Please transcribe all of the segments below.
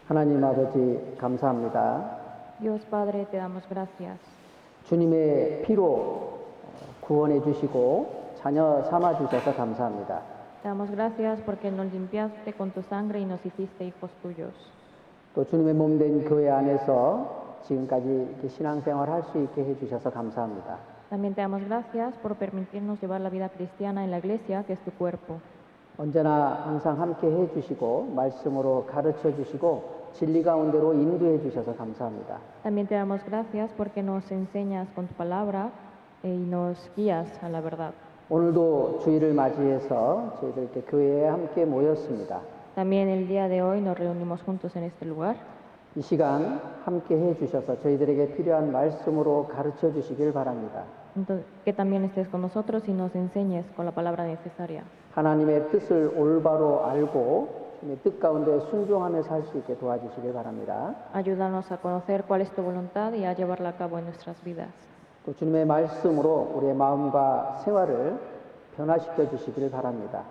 하나님 아버지 감사합니다. Dios Padre, te damos gracias. 주님의 피로 구원해 주시고 자녀 삼아 주셔서 감사합니다. Te damos gracias porque nos limpiaste con tu sangre y nos hiciste hijos tuyos. 또 주님의 몸 된 교회 안에서 지금까지 이렇게 신앙생활 할 수 있게 해 주셔서 감사합니다. También te damos gracias por permitirnos llevar la vida cristiana en la iglesia, que es tu cuerpo. 언제나 항상 함께 해 주시고 말씀으로 가르쳐 주시고 진리 가운데로 인도해 주셔서 감사합니다. También te damos gracias porque nos enseñas con tu palabra y nos guías a la verdad. 오늘도 주일을 맞이해서 저희들 이렇게 교회에 함께 모였습니다. También el día de hoy nos reunimos juntos en este lugar. 이 시간 함께 해 주셔서 저희들에게 필요한 말씀으로 가르쳐 주시길 바랍니다. Entonces, que también estés con nosotros y nos enseñes con la palabra necesaria. 하나님의 뜻을 올바로 알고 주님의 뜻 가운데 순종하며 살 수 있게 도와주시길 바랍니다. Ayúdanos a conocer cuál es tu voluntad y a llevarla a cabo en nuestras vidas. 또 주님의 말씀으로 우리의 마음과 생활을 변화시켜 주시길 바랍니다.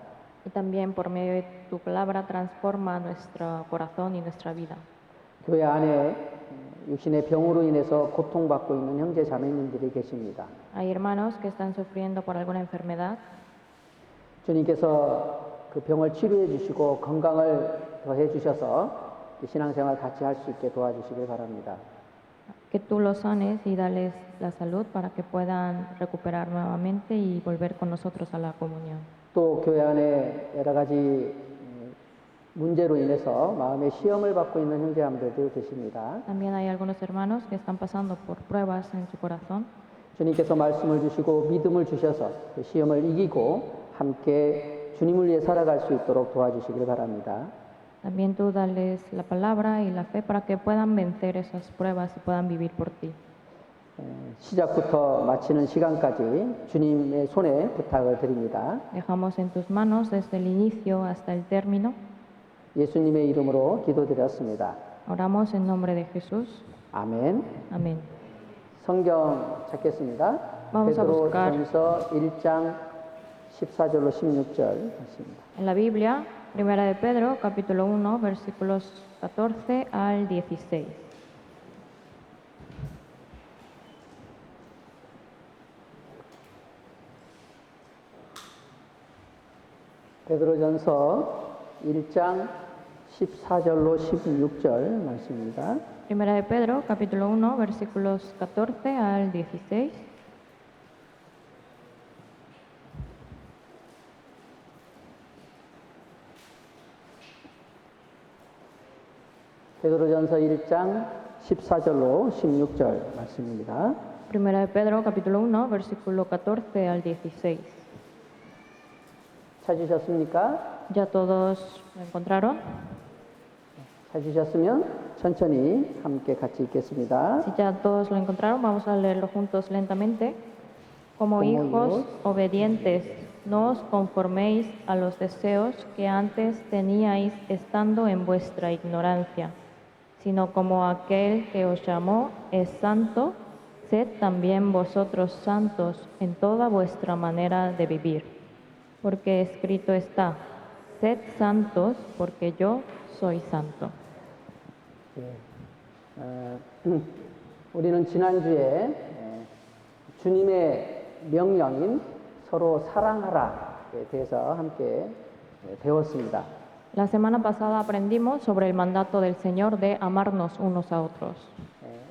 Y también por medio de tu palabra transforma nuestro corazón y nuestra vida. 교회 안에 육신의 병으로 인해서 고통받고 있는 형제 자매님들이 계십니다. Hay hermanos que están sufriendo por alguna enfermedad. 주님께서 그 병을 치료해 주시고 건강을 더해 주셔서 신앙생활 같이 할 수 있게 도와주시길 바랍니다. Que tú los sanes y dales la salud para que puedan recuperar nuevamente y volver con nosotros a la comunión. 또 교회 안에 여러 가지 문제로 인해서 마음의 시험을 받고 있는 형제자매들도 계십니다. También hay algunos hermanos que están pasando por pruebas en su corazón. 주님께서 말씀을 주시고 믿음을 주셔서 그 시험을 이기고 함께 주님을 위해 살아갈 수 있도록 도와주시길 바랍니다. También tú dales la palabra y la fe para que puedan vencer esas pruebas y puedan vivir por ti. 시작부터 마치는 시간까지 주님의 손에 부탁을 드립니다. Dejamos en tus manos desde el inicio hasta el término. 예수님의 이름으로 기도드렸습니다. Oramos en nombre de Jesús. 아멘. Amén. 성경 찾겠습니다. Vamos a buscar. 베드로전서 1장 14절로 16절 말씀입니다. En la Biblia, Primera de Pedro, capítulo 1, versículos 14 al 16. 베드로전서 1장 14절로 16절 말씀입니다. Primera de Pedro, capítulo 1, versículos 14 al 16. 베드로전서 1장 14절로 16절 말씀입니다. Primera de Pedro, capítulo 1, versículo 14 al 16. 찾으셨습니까? ¿Ya todos lo encontraron? 찾으셨으면 천천히 함께 같이 읽겠습니다. Si ya todos lo encontraron, vamos a leerlo juntos lentamente. Como hijos obedientes, no os conforméis a los deseos que antes teníais estando en vuestra ignorancia, sino como aquel que os llamó es santo, sed también vosotros santos en toda vuestra manera de vivir. Porque escrito está, sed santos porque yo soy santo. 우리는 지난주에 주님의 명령인 서로 사랑하라에 대해서 함께 배웠습니다. La semana pasada aprendimos sobre el mandato del Señor de amarnos unos a otros.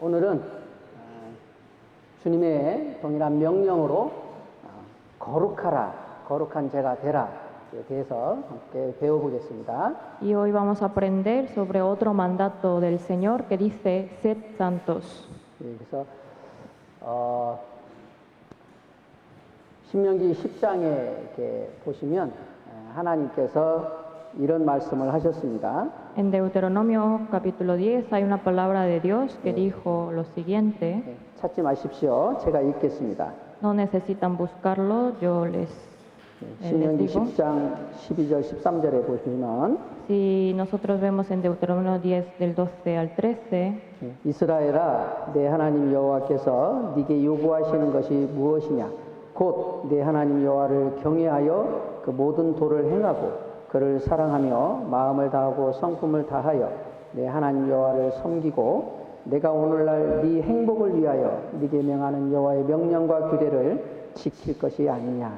오늘은 주님의 동일한 명령으로 거룩하라, 거룩한 자가 되라에 대해서 함께 배워보겠습니다. Y hoy vamos a aprender sobre otro mandato del Señor que dice, sed santos. 그래서 신명기 10장에 이렇게 보시면 하나님께서 이런 말씀을 하셨습니다. En Deuteronomio capítulo 10 hay una palabra de Dios que dijo lo siguiente, 찾지 마십시오. 제가 읽겠습니다. no necesitan buscarlo, yo les 신명기 digo. 10장 12절 13절에 보시면 Si nosotros vemos en Deuteronomio 10 del 12 al 13, 이스라엘아 내 하나님 여호와께서 네게 요구하시는 것이 무엇이냐 곧 내 하나님 여호와를 경외하여 그 모든 도를 행하고 그를 사랑하며 마음을 다하고 성품을 다하여 내 하나님 여호와를 섬기고 내가 오늘날 네 행복을 위하여 네게 명하는 여호와의 명령과 규례를 지킬 것이 아니냐.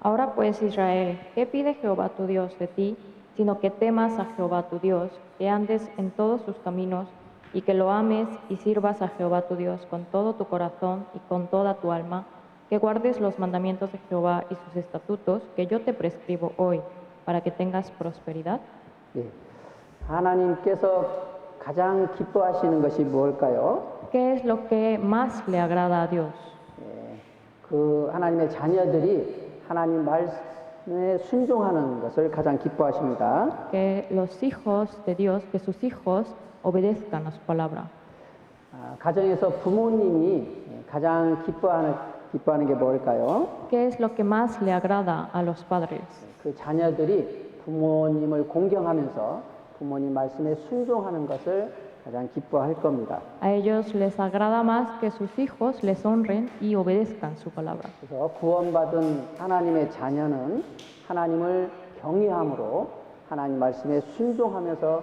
Ahora pues, Israel, ¿qué pide Jehová tu Dios de ti, sino que temas a Jehová tu Dios, que andes en todos sus caminos, y que lo ames y sirvas a Jehová tu Dios con todo tu corazón y con toda tu alma, que guardes los mandamientos de Jehová y sus estatutos que yo te prescribo hoy, para que tengas prosperidad? 예. 하나님께서 가장 기뻐하시는 것이 무엇일까요? ¿Qué es lo que más le agrada a Dios? 예. 그 하나님의 자녀들이 하나님 말씀에 순종하는 것을 가장 기뻐하십니다. Que los hijos de Dios, que sus hijos obedezcan a su palabra. 가정에서 부모님이 가장 기뻐하는 게 뭘까요? ¿Qué es lo que más le agrada a los padres? 그 자녀들이 부모님을 공경하면서 부모님 말씀에 순종하는 것을 가장 기뻐할 겁니다. A ellos les agrada más que sus hijos les honren y obedezcan su palabra. 그래서 구원받은 하나님의 자녀는 하나님을 경외함으로 하나님 말씀에 순종하면서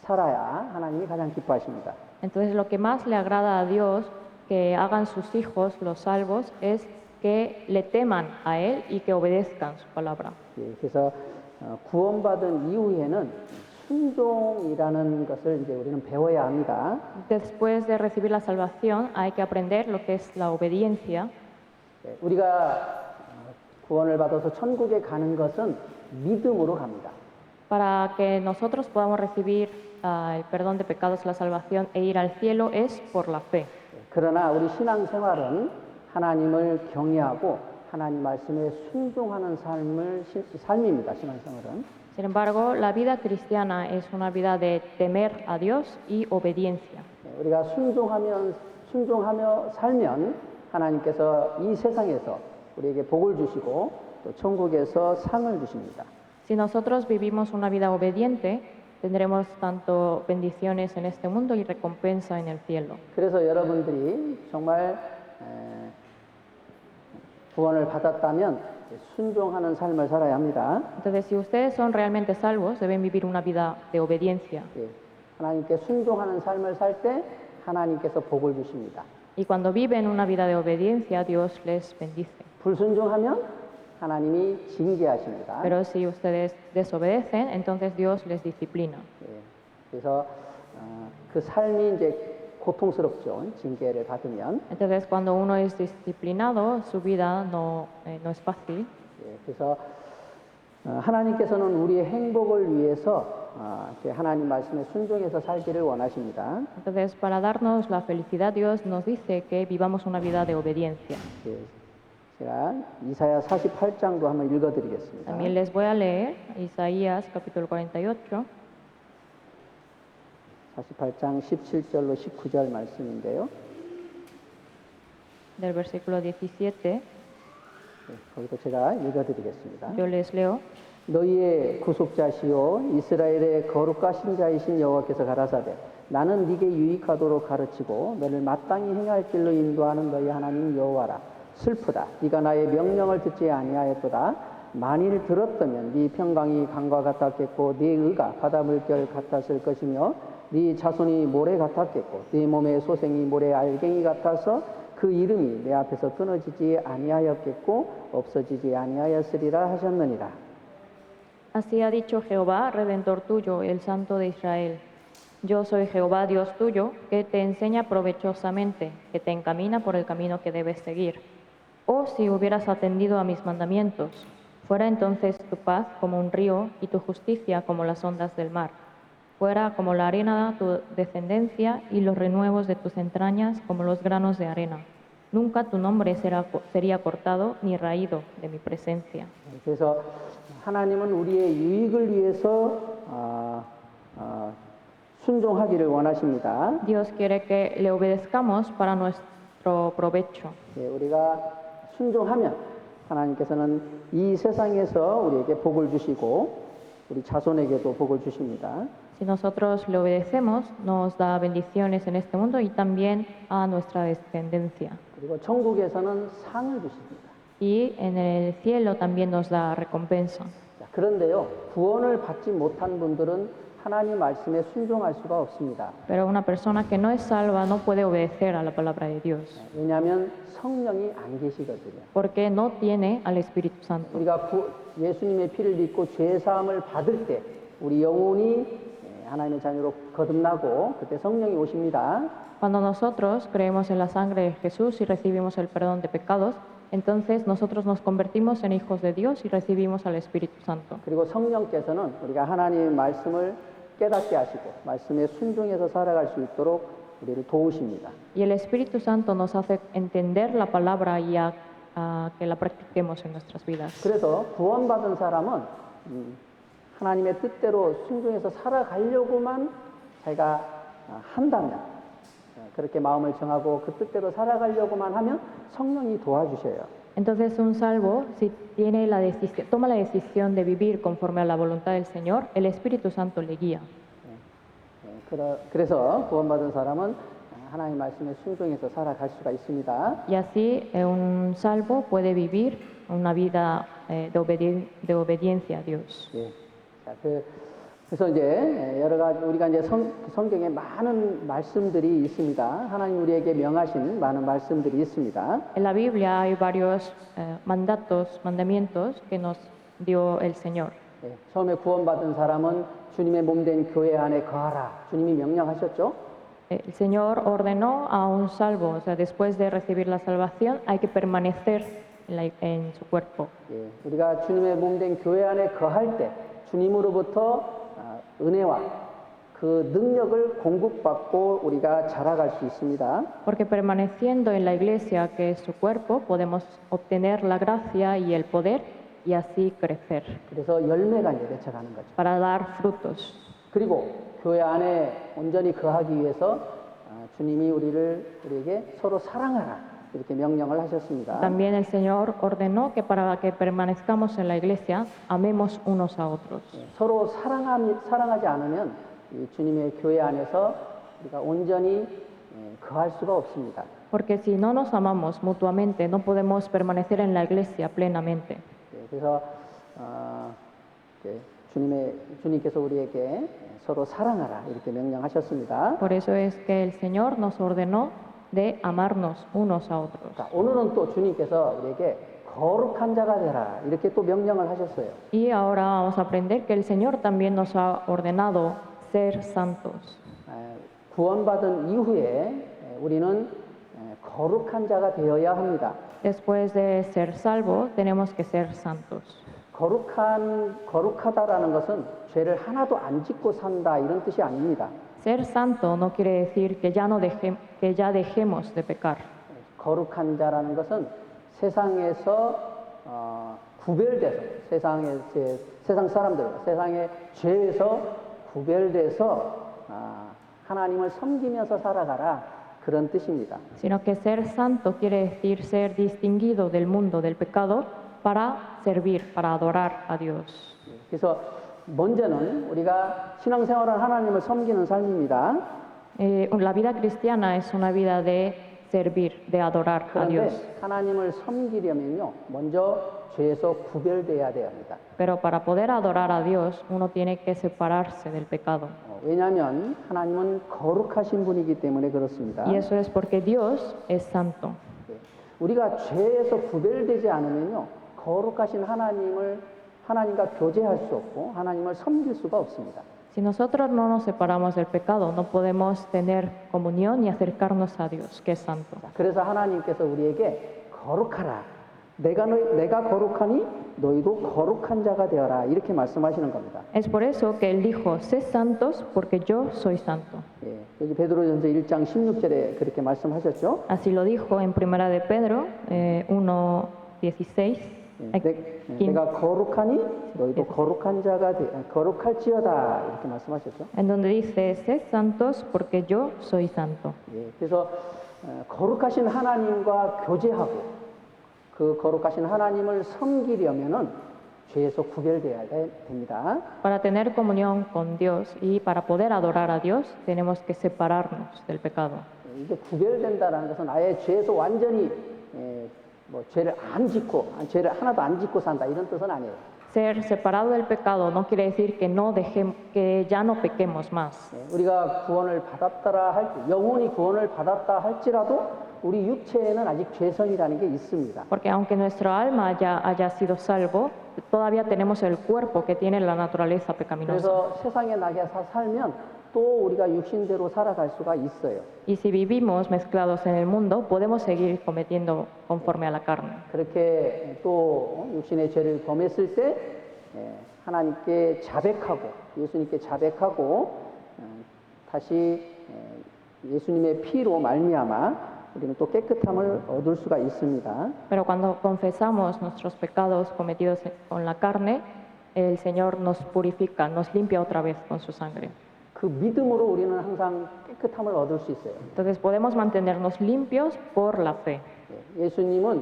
살아야 하나님이 가장 기뻐하십니다. Entonces lo que más le agrada a Dios que hagan sus hijos, los salvos, es que le teman a Él y que obedezcan su palabra. 예, 그래서 구원받은 이후에는 순종이라는 것을 이제 우리는 배워야 합니다. Después de recibir la salvación hay que aprender lo que es la obediencia. 예, 우리가 구원을 받아서 천국에 가는 것은 믿음으로 갑니다. Para que nosotros podamos recibir el perdón de pecados, la salvación e ir al cielo es por la fe. 그러나 우리 신앙생활은 하나님을 경외하고 하나님 말씀에 순종하는 삶입니다. 신앙생활은. Sin embargo, la vida cristiana es una vida de temer a Dios y obediencia. 우리가 순종하며 살면 하나님께서 이 세상에서 우리에게 복을 주시고 또 천국에서 상을 주십니다. Si nosotros vivimos una vida obediente, tendremos tanto bendiciones en este mundo y recompensa en el cielo. 그래서 여러분들이 정말 구원을 받았다면 순종하는 삶을 살아야 합니다. Entonces, si ustedes son realmente salvos, deben vivir una vida de obediencia. 예, 하나님께 순종하는 삶을 살 때 하나님께서 복을 주십니다. Y cuando viven una vida de obediencia, Dios les bendice. 불순종하면 하나님이 징계하십니다. Pero si ustedes desobedecen, entonces Dios les disciplina. 예, 그래서 그 삶이 이제 고통스럽죠. 징계를 받으면. Entonces, cuando uno es disciplinado, su vida no es fácil. 예, 그래서 하나님께서는 우리의 행복을 위해서 이렇게 하나님 말씀에 순종해서 살기를 원하십니다. Entonces, para darnos la felicidad, Dios nos dice que vivamos una vida de obediencia. 예, 제가 이사야 48장도 한번 읽어드리겠습니다. También les voy a leer Isaías capítulo 48, 48장 17절로 19절 말씀인데요. del versículo 17. 예, 거기도 제가 읽어드리겠습니다. Yo les leo. 너희의 구속자시요 이스라엘의 거룩하신 자이신 여호와께서 가라사대 나는 네게 유익하도록 가르치고 너를 마땅히 행할 길로 인도하는 너희 하나님 여호와라. 슬프다. 네가 나의 명령을 듣지 아니하였도다. 만일 들었다면 네 평강이 강과 같았겠고 네 의가 바다 물결 같았을 것이며 네 자손이 모래 같았겠고 네 몸의 소생이 모래 알갱이 같아서 그 이름이 내 앞에서 끊어지지 아니하였겠고 없어지지 아니하였으리라 하셨느니라. Así ha dicho Jehová, Redentor tuyo, el Santo de Israel. Yo soy Jehová, Dios tuyo, que te enseña provechosamente, que te encamina por el camino que debes seguir. Oh, si hubieras atendido a mis mandamientos, fuera entonces tu paz como un río y tu justicia como las ondas del mar. Fuera como la arena tu descendencia y los renuevos de tus entrañas como los granos de arena. Nunca tu nombre sería cortado ni raído de mi presencia. 그래서 하나님은 우리의 유익을 위해서 순종하기를 원하십니다. Dios quiere que le obedezcamos para nuestro provecho. 예, 우리가 순종하면 하나님께서는 이 세상에서 우리에게 복을 주시고 우리 자손에게도 복을 주십니다. Si nosotros le obedecemos, nos da bendiciones en este mundo y también a nuestra descendencia. 그리고 천국에서는 상을 주십니다. Y en el cielo también nos da recompensa. 자, 그런데요, 구원을 받지 못한 분들은 하나님 말씀에 순종할 수가 없습니다. Pero una persona que no es salva no puede obedecer a la palabra de Dios, 왜냐하면 성령이 안 계시거든요. porque no tiene al Espíritu Santo. 우리가 예수님의 피를 믿고 죄 사함을 받을 때 우리 영혼이 하나님의 자녀로 거듭나고 그때 성령이 오십니다. Cuando nosotros creemos en la sangre de Jesús y recibimos el perdón de pecados, entonces nosotros nos convertimos en hijos de Dios y recibimos al Espíritu Santo. 그리고 성령께서는 우리가 하나님의 말씀을 깨닫게 하시고 말씀에 순종해서 살아갈 수 있도록 우리를 도우십니다. Y el Espíritu Santo nos hace entender la palabra y a que la practiquemos en nuestras vidas. 그래서 구원받은 사람은 하나님의 뜻대로 순종해서 살아가려고만 자기가 한다면 그렇게 마음을 정하고 그 뜻대로 살아가려고만 하면 성령이 도와주셔요. Entonces un salvo, si tiene toma la decisión de vivir conforme a la voluntad del Señor, el Espíritu Santo le guía. 그래서 구원받은 사람은 하나님 말씀에 순종해서 살아갈 수가 있습니다. Y así un salvo puede vivir una vida de obediencia a Dios. 예. 자, 그래서 이제 여러 가지 우리가 이제 성경에 많은 말씀들이 있습니다. 하나님 우리에게 명하신 많은 말씀들이 있습니다. En la Biblia hay varios mandamientos que nos dio el Señor. 예. 처음에 구원받은 사람은 주님의 몸된 교회 안에 거하라. 주님이 명령하셨죠. El Señor ordenó a un salvo, o sea, después de recibir la salvación, hay que permanecer en su cuerpo. 예. 우리가 주님의 몸된 교회 안에 거할 때 주님으로부터 은혜와 그 능력을 공급받고 우리가 자라갈 수 있습니다. Porque permaneciendo en la iglesia, que es su cuerpo, podemos obtener la gracia y el poder y así crecer 그래서 열매가 이제 맺혀가는 거죠. para dar frutos. 그리고 교회 안에 온전히 거하기 위해서 주님이 우리에게 서로 사랑하라 이렇게 명령을 하셨습니다. También el Señor ordenó que para que permanezcamos en la iglesia, amemos unos a otros. 서로 사랑하지 않으면 이 주님의 교회 안에서 우리가 온전히 거할 수가 없습니다. Porque si no nos amamos mutuamente, no podemos permanecer en la iglesia plenamente. 그래서 주님께서 우리에게 서로 사랑하라 이렇게 명령하셨습니다. Por eso es que el Señor nos ordenó de amarnos unos a otros. 자, 오늘은 또 주님께서 우리에게 거룩한 자가 되라 이렇게 또 명령을 하셨어요. Y ahora vamos a aprender que el Señor también nos ha ordenado ser santos. 구원받은 이후에 우리는 거룩한 자가 되어야 합니다. Después de ser salvo, tenemos que ser santos. 거룩하다라는 것은 죄를 하나도 안 짓고 산다 이런 뜻이 아닙니다. Ser santo no quiere decir que ya dejemos de pecar. 거룩한 자라는 것은 세상에서 구별돼서 세상 사람들 세상의 죄에서 구별돼서 하나님을 섬기면서 살아가라 그런 뜻입니다. Sino que ser santo quiere decir ser distinguido del mundo del pecado para servir, para adorar a Dios. 그래서 먼저는 우리가 신앙생활은 하나님을 섬기는 삶입니다. La vida cristiana es una vida de servir, de adorar a Dios. 그런데 하나님을 섬기려면요, 먼저 죄에서 구별돼야 됩니다. Pero para poder adorar a Dios, uno tiene que separarse del pecado. 왜냐하면 하나님은 거룩하신 분이기 때문에 그렇습니다. Y eso es porque Dios es santo. 우리가 죄에서 구별되지 않으면요, 거룩하신 하나님과 교제할 수 없고 하나님을 섬길 수가 없습니다. Si nosotros no nos separamos del pecado, no podemos tener comunión y acercarnos a Dios, que es santo. 그래서 하나님께서 우리에게 거룩하라. 내가 거룩하니 너희도 거룩한 자가 되어라. 이렇게 말씀하시는 겁니다. Es por eso que él dijo, sed santos porque yo soy santo. 예, 여기 베드로전서 1장 16절에 그렇게 말씀하셨죠. Así lo dijo en Primera de Pedro 1:16. 내가 거룩하니 너희도 거룩할지어다 이렇게 말씀하셨죠. En donde dice, sed santos porque yo soy santo. 예, 그래서 거룩하신 하나님과 교제하고 그 거룩하신 하나님을 섬기려면은 죄에서 구별돼야 됩니다. Para tener comunión con Dios y para poder adorar a Dios, tenemos que separarnos del pecado. 이게 구별된다라는 것은 아예 죄에서 완전히 죄를 하나도 안 짓고 산다 이런 뜻은 아니에요. Ser separado del pecado no quiere decir que ya no pequemos más. 우리가 구원을 받았다라 영혼이 구원을 받았다 할지라도 우리 육체에는 아직 죄성이라는 게 있습니다. Porque aunque nuestra alma ya haya sido salvo, todavía tenemos el cuerpo que tiene la naturaleza pecaminosa. 그래서 세상에 나가서 살면 또 우리가 육신대로 살아갈 수가 있어요. Y si vivimos mezclados en el mundo, podemos seguir cometiendo conforme a la carne. 그렇게 또 육신의 죄를 범했을 때 하나님께 자백하고 예수님께 자백하고 다시 예수님의 피로 말미암아 우리는 또 깨끗함을 얻을 수가 있습니다. Pero cuando confesamos nuestros pecados cometidos con la carne, el Señor nos purifica, nos limpia otra vez con su sangre. 그 믿음으로 우리는 항상 깨끗함을 얻을 수 있어요. Entonces podemos mantenernos limpios por la fe. 예수님은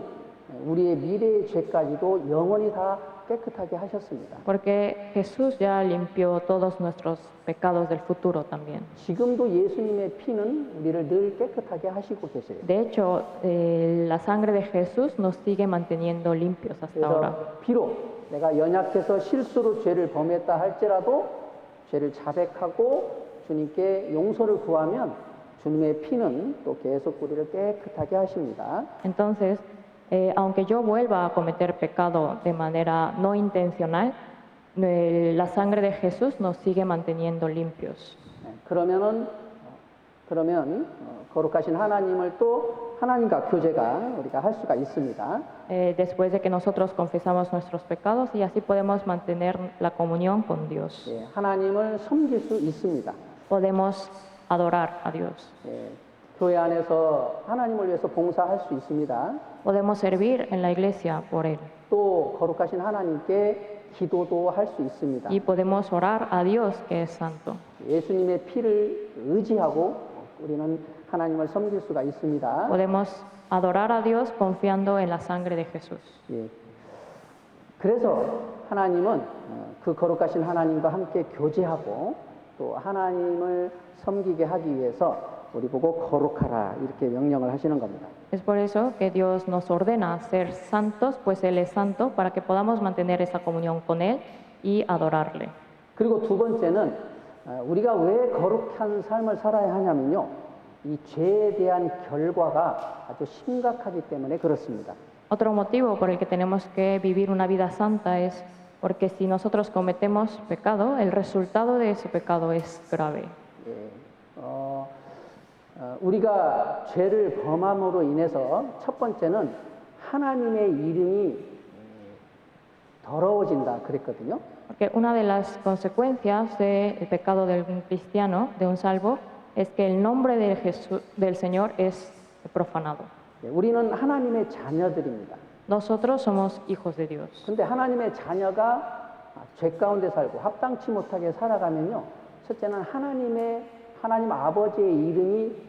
우리의 미래의 죄까지도 영원히 다 깨끗하게 하셨습니다. Porque Jesús ya limpió todos nuestros pecados del futuro también. 지금도 예수님의 피는 우리를 늘 깨끗하게 하시고 계세요. De hecho, la sangre de Jesús nos sigue manteniendo limpios hasta ahora. 그래서 비록 내가 연약해서 실수로 죄를 범했다 할지라도 죄를 자백하고 주님께 용서를 구하면 주님의 피는 또 계속 우리를 깨끗하게 하십니다. Entonces, aunque yo vuelva a cometer pecado de manera no intencional, la sangre de Jesús nos sigue manteniendo limpios. 그러면 거룩하신 하나님을 또 하나님과 교제가 우리가 할 수가 있습니다. Después de que nosotros confesamos nuestros pecados y así podemos mantener la comunión con Dios. 하나님을 섬길 수 있습니다. Podemos adorar a Dios. 교회 안에서 하나님을 위해서 봉사할 수 있습니다. Podemos servir en la iglesia por Él. 또 거룩하신 하나님께 기도도 할 수 있습니다. Y podemos orar a Dios que es santo. 예수님의 피를 의지하고 우리는 하나님을 섬길 수가 있습니다. Podemos adorar a Dios confiando en la sangre de Jesús. 그래서 하나님은 그 거룩하신 하나님과 함께 교제하고 또 하나님을 섬기게 하기 위해서 우리 보고 거룩하라 이렇게 명령을 하시는 겁니다. Es por eso que Dios nos ordena ser santos, pues Él es santo, para que podamos mantener esa comunión con Él y adorarle. 그리고 두 번째는 우리가 왜 거룩한 삶을 살아야 하냐면요. 이 죄에 대한 결과가 아주 심각하기 때문에 그렇습니다. Otro motivo por el que tenemos que vivir una vida santa es porque si nosotros cometemos pecado, el resultado de ese pecado es grave. 우리가 죄를 범함으로 인해서 첫 번째는 하나님의 이름이 더러워진다 그랬거든요. Porque una de las consecuencias del pecado de un cristiano, de un salvo, es que el nombre del Señor es profanado. 우리는 하나님의 자녀들입니다. Nosotros somos hijos de Dios. 근데 하나님의 자녀가 죄 가운데 살고 합당치 못하게 살아가면요. 첫째는 하나님 아버지의 이름이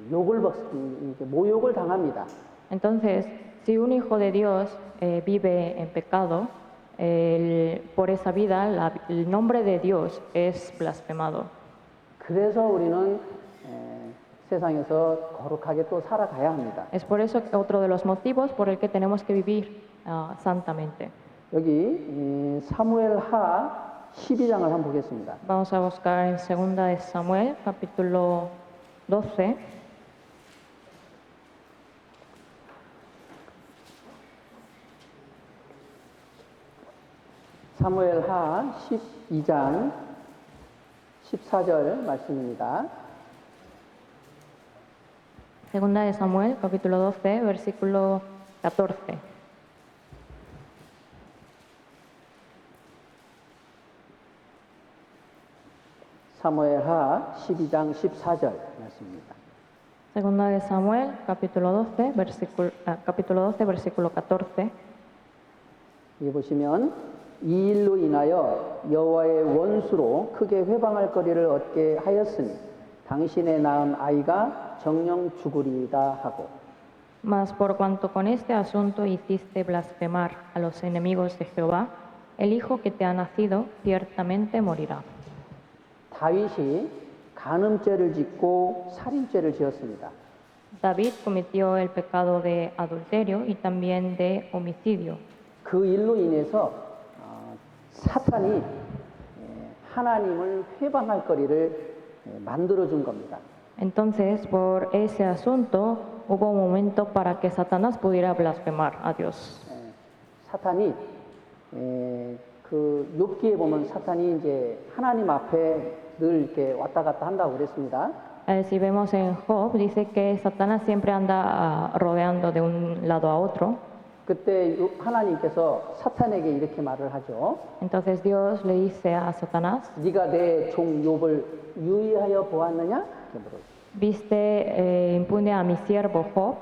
모욕을 당합니다. Entonces, si un hijo de Dios vive en pecado, por esa vida el nombre de Dios es blasfemado. 그래서 우리는 세상에서 거룩하게 또 살아가야 합니다. Es por eso que otro de los motivos por el que tenemos que vivir santamente. 여기 사무엘하 12장을 한번 보겠습니다. Vamos a buscar en 2 de Samuel, capítulo 12. 사무엘하 12장 14절 말씀입니다. 2 de Samuel, capítulo 12, versículo 14. 사무엘하 12장 14절 말씀입니다. 2 de Samuel, capítulo 12, versículo 14. 여기 보시면 이 일로 인하여 여호와의 원수로 크게 회방할 거리를 얻게 하였으니 당신의 낳은 아이가 정령 죽으리이다 하고 Mas por cuanto con este asunto hiciste blasfemar a los enemigos de Jehová, el hijo que te ha nacido ciertamente morirá. 다윗이 간음죄를 짓고 살인죄를 지었습니다. David cometió el pecado de adulterio y también de homicidio. 그 일로 인해서 사탄이 하나님을 회방할 거리를 만들어 준 겁니다. Entonces, por ese asunto, hubo un momento para que Satanás pudiera blasfemar a Dios. 사탄이 그 욥기에 보면 사탄이 이제 하나님 앞에 늘 이렇게 왔다 갔다 한다고 그랬습니다. Si vemos en Job, dice que Satanás siempre anda rodeando de un lado a otro. 그때 하나님께서 사탄에게 이렇게 말을 하죠. Entonces Dios le dice a Satanás, 네가 내 종 욥을 유의하여 보았느냐? 이렇게 물어요. ¿viste impune a mi siervo Job?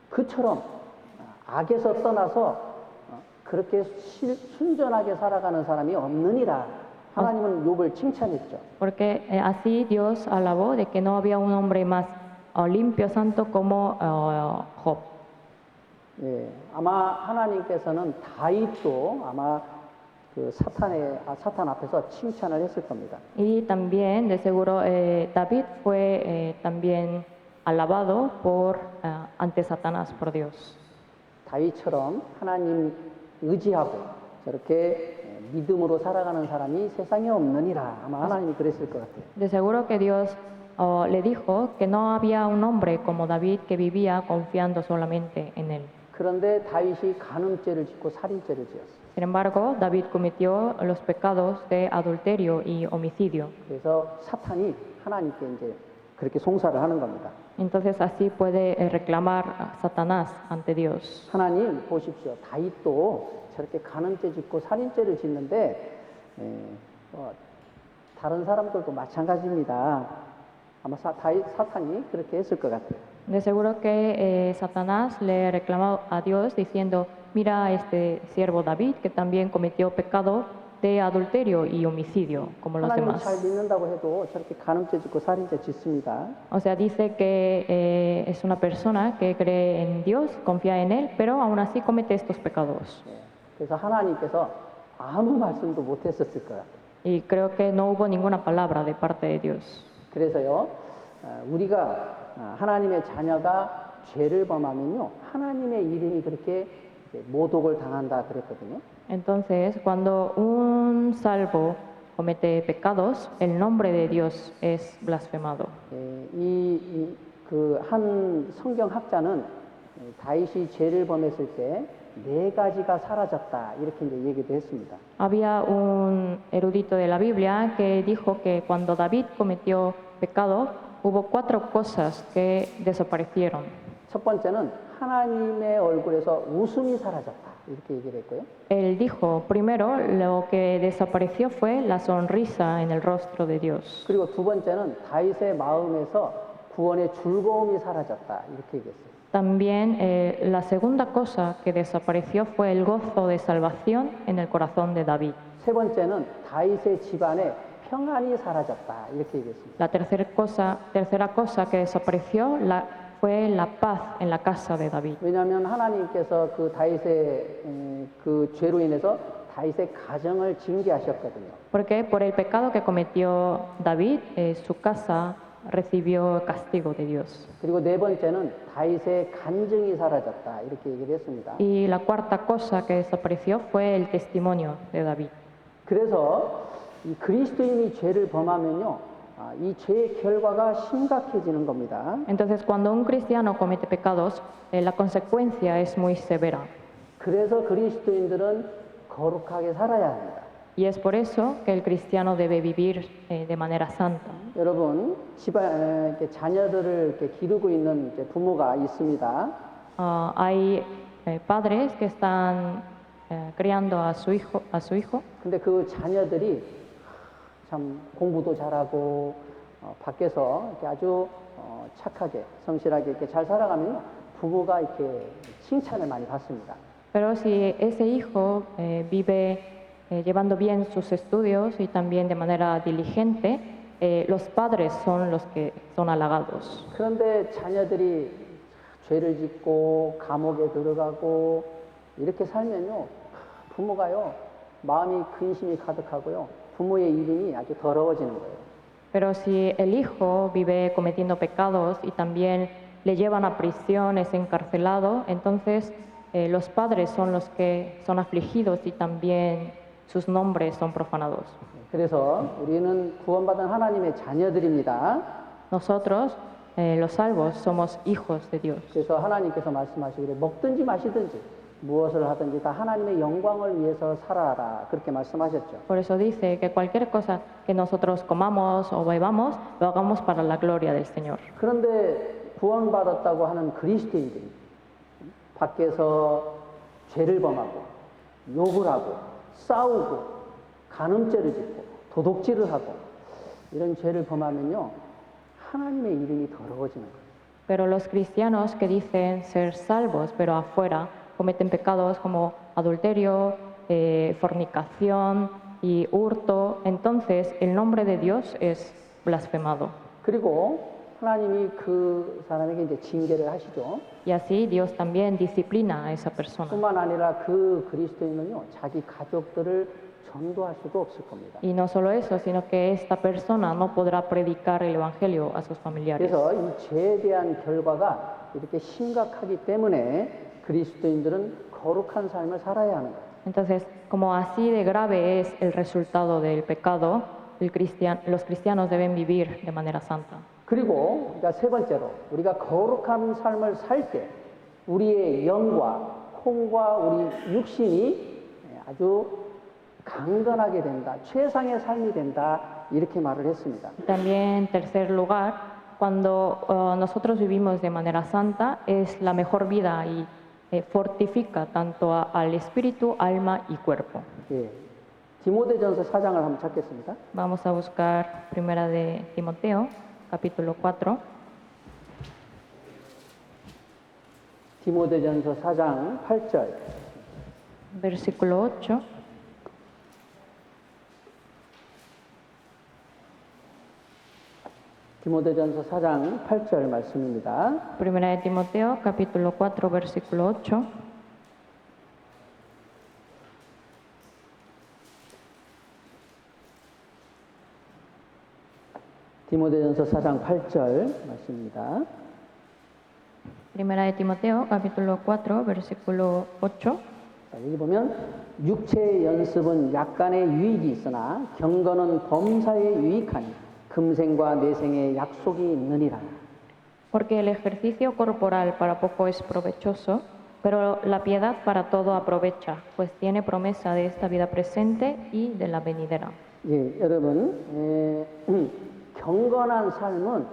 그처럼 악에서 떠나서 그렇게 순전하게 살아가는 사람이 없느니라. 하나님은 욥을 칭찬했죠. Porque así Dios alabó de que no había un hombre más limpio, santo como Job. 예, 아마 하나님께서는 다윗도 아마 그 사탄 앞에서 칭찬을 했을 겁니다. Y también, de seguro, David fue también alabado ante Satanás por Dios. 다윗처럼 하나님 의지하고 저렇게 믿음으로 살아가는 사람이 세상에 없느니라. 아마 하나님이 그랬을 것 같아요. De seguro que Dios le dijo que no había un hombre como David que vivía confiando solamente en él. 그런데 다윗이 간음죄를 짓고 살인죄를 지었어요. Sin embargo, David cometió los pecados de adulterio y homicidio. 그래서 사탄이 하나님께 이제 그렇게 송사를 하는 겁니다. Entonces así puede reclamar a Satanás ante Dios. 하나님 보십시오. 다윗도 저렇게 간음죄 짓고 살인죄를 짓는데 다른 사람들도 마찬가지입니다. 아마 사탄이 그렇게 했을 것 같아요. De seguro que Satanás le reclamó a Dios diciendo, mira a este siervo David que también cometió pecado de adulterio y homicidio como los 하나님을 demás. 잘 믿는다고 해도 저렇게 간음죄 짓고 살인죄 짓습니다. O sea, dice que es una persona que cree en Dios, confía en Él, pero aún así comete estos pecados. 그래서 하나님께서 아무 말씀도 못 했었을 것 같아요. Y creo que no hubo ninguna palabra de parte de Dios. 그래서요, 우리가 하나님의 자녀가 죄를 범하면요, 하나님의 이름이 그렇게 모독을 당한다 그랬거든요. Entonces, cuando un salvo comete pecados, el nombre de Dios es blasfemado. 그 한 성경학자는 다윗이 죄를 범했을 때 네 가지가 사라졌다 이렇게 이제 얘기도 했습니다. Había un erudito de la Biblia que dijo que cuando David cometió pecado, hubo 4 cosas que desaparecieron. 첫 번째는 하나님의 얼굴에서 웃음이 사라졌다 이렇게 얘기를 했고요. Él dijo, primero, lo que desapareció fue la sonrisa en el rostro de Dios. 그리고 두 번째는 다윗의 마음에서 구원의 즐거움이 사라졌다 이렇게 얘기했어요. También la segunda cosa que desapareció fue el gozo de salvación en el corazón de David. 세 번째는 다윗의 집안에 평안이 사라졌다 이렇게 얘기했습니다. La tercera cosa que desapareció fue la paz en la casa de David. 왜냐하면 하나님께서 그 다윗의 그 죄로 인해서 다윗의 가정을 징계하셨거든요. Porque por el pecado que cometió David, su casa recibió castigo de Dios. 그리고 네 번째는 다윗의 간증이 사라졌다 이렇게 얘기를 했습니다. Y la cuarta cosa que desapareció fue el testimonio de David. 그래서 이 그리스도인이 죄를 범하면요, 이 죄의 결과가 심각해지는 겁니다. Entonces, cuando un cristiano comete pecados, la consecuencia es muy severa. 그래서 그리스도인들은 거룩하게 살아야 합니다. Y es por eso que el cristiano debe vivir de manera santa. 여러분, 집안 자녀들을 이렇게 기르고 있는 이제 부모가 있습니다. Hay padres que están criando a su hijo. 근데 그 자녀들이 참 공부도 잘하고 밖에서 이렇게 아주 착하게 성실하게 이렇게 잘 살아가면 부모가 이렇게 칭찬을 많이 받습니다. Pero si ese hijo vive llevando bien sus estudios y también de manera diligente, los padres son los que son halagados. 그런데 자녀들이 죄를 짓고 감옥에 들어가고 이렇게 살면요, 부모가요 마음이 근심이 가득하고요, 부모의 이름이 아주 더러워지는 거예요. Pero si el hijo vive cometiendo pecados y también le llevan a prisión, es encarcelado, entonces los padres son los que son afligidos y también sus nombres son profanados. 그래서 우리는 구원받은 하나님의 자녀들입니다. Nosotros, los salvos, somos hijos de Dios. 그래서 하나님께서 말씀하시기를 먹든지 마시든지 무엇을 하든지 다 하나님의 영광을 위해서 살아라 그렇게 말씀하셨죠. Por eso dice que cualquier cosa que nosotros comamos o bebamos, lo hagamos para la gloria del Señor. 그런데 구원받았다고 하는 그리스도인들이 밖에서 죄를 범하고 욕을 하고 싸우고 간음죄를 짓고 도둑질을 하고 이런 죄를 범하면요 하나님의 이름이 더러워지는 거예요. Pero los cristianos que dicen ser salvos, pero afuera cometen pecados como adulterio, fornicación y hurto, entonces el nombre de Dios es blasfemado. 그리고 하나님이 그 사람에게 이제 징계를 하시죠. Y así Dios también disciplina a esa persona. 뿐만 아니라 그 그리스도인은요 자기 가족들을 전도할 수도 없을 겁니다. Y no solo eso, sino que esta persona no podrá predicar el evangelio a sus familiares. 그래서 이 죄에 대한 결과가 이렇게 심각하기 때문에 그리스도인들은 거룩한 삶을 살아야 하는 거예요. Entonces, como así de grave es el resultado del pecado, los cristianos deben vivir de manera santa. 그리고 우리가 세 번째로 우리가 거룩한 삶을 살 때 우리의 영과 혼과 우리 육신이 아주 강건하게 된다. 최상의 삶이 된다. 이렇게 말을 했습니다. También, en tercer lugar, cuando nosotros vivimos de manera santa, es la mejor vida y fortifica tanto al espíritu, alma y cuerpo. 예. 디모데전서 4장을 한번 찾겠습니다. Vamos a buscar primera de Timoteo, capítulo 4. 디모데전서 4장 8절. Versículo 8. 디모데전서 4장 8절 말씀입니다. Primera de Timoteo, capítulo 4, versículo 8. 디모데전서 4장 8절 말씀입니다. Primera de Timoteo, capítulo 4, versículo 8. 자, 여기 보면 육체의 연습은 약간의 유익이 있으나 경건은 범사에 유익하니 금생과 내생의 약속이 있느니라. Porque el ejercicio corporal para poco es provechoso, pero la piedad para todo aprovecha, pues tiene promesa de esta vida presente y de la venidera. 예, 여러분, 경건한 삶은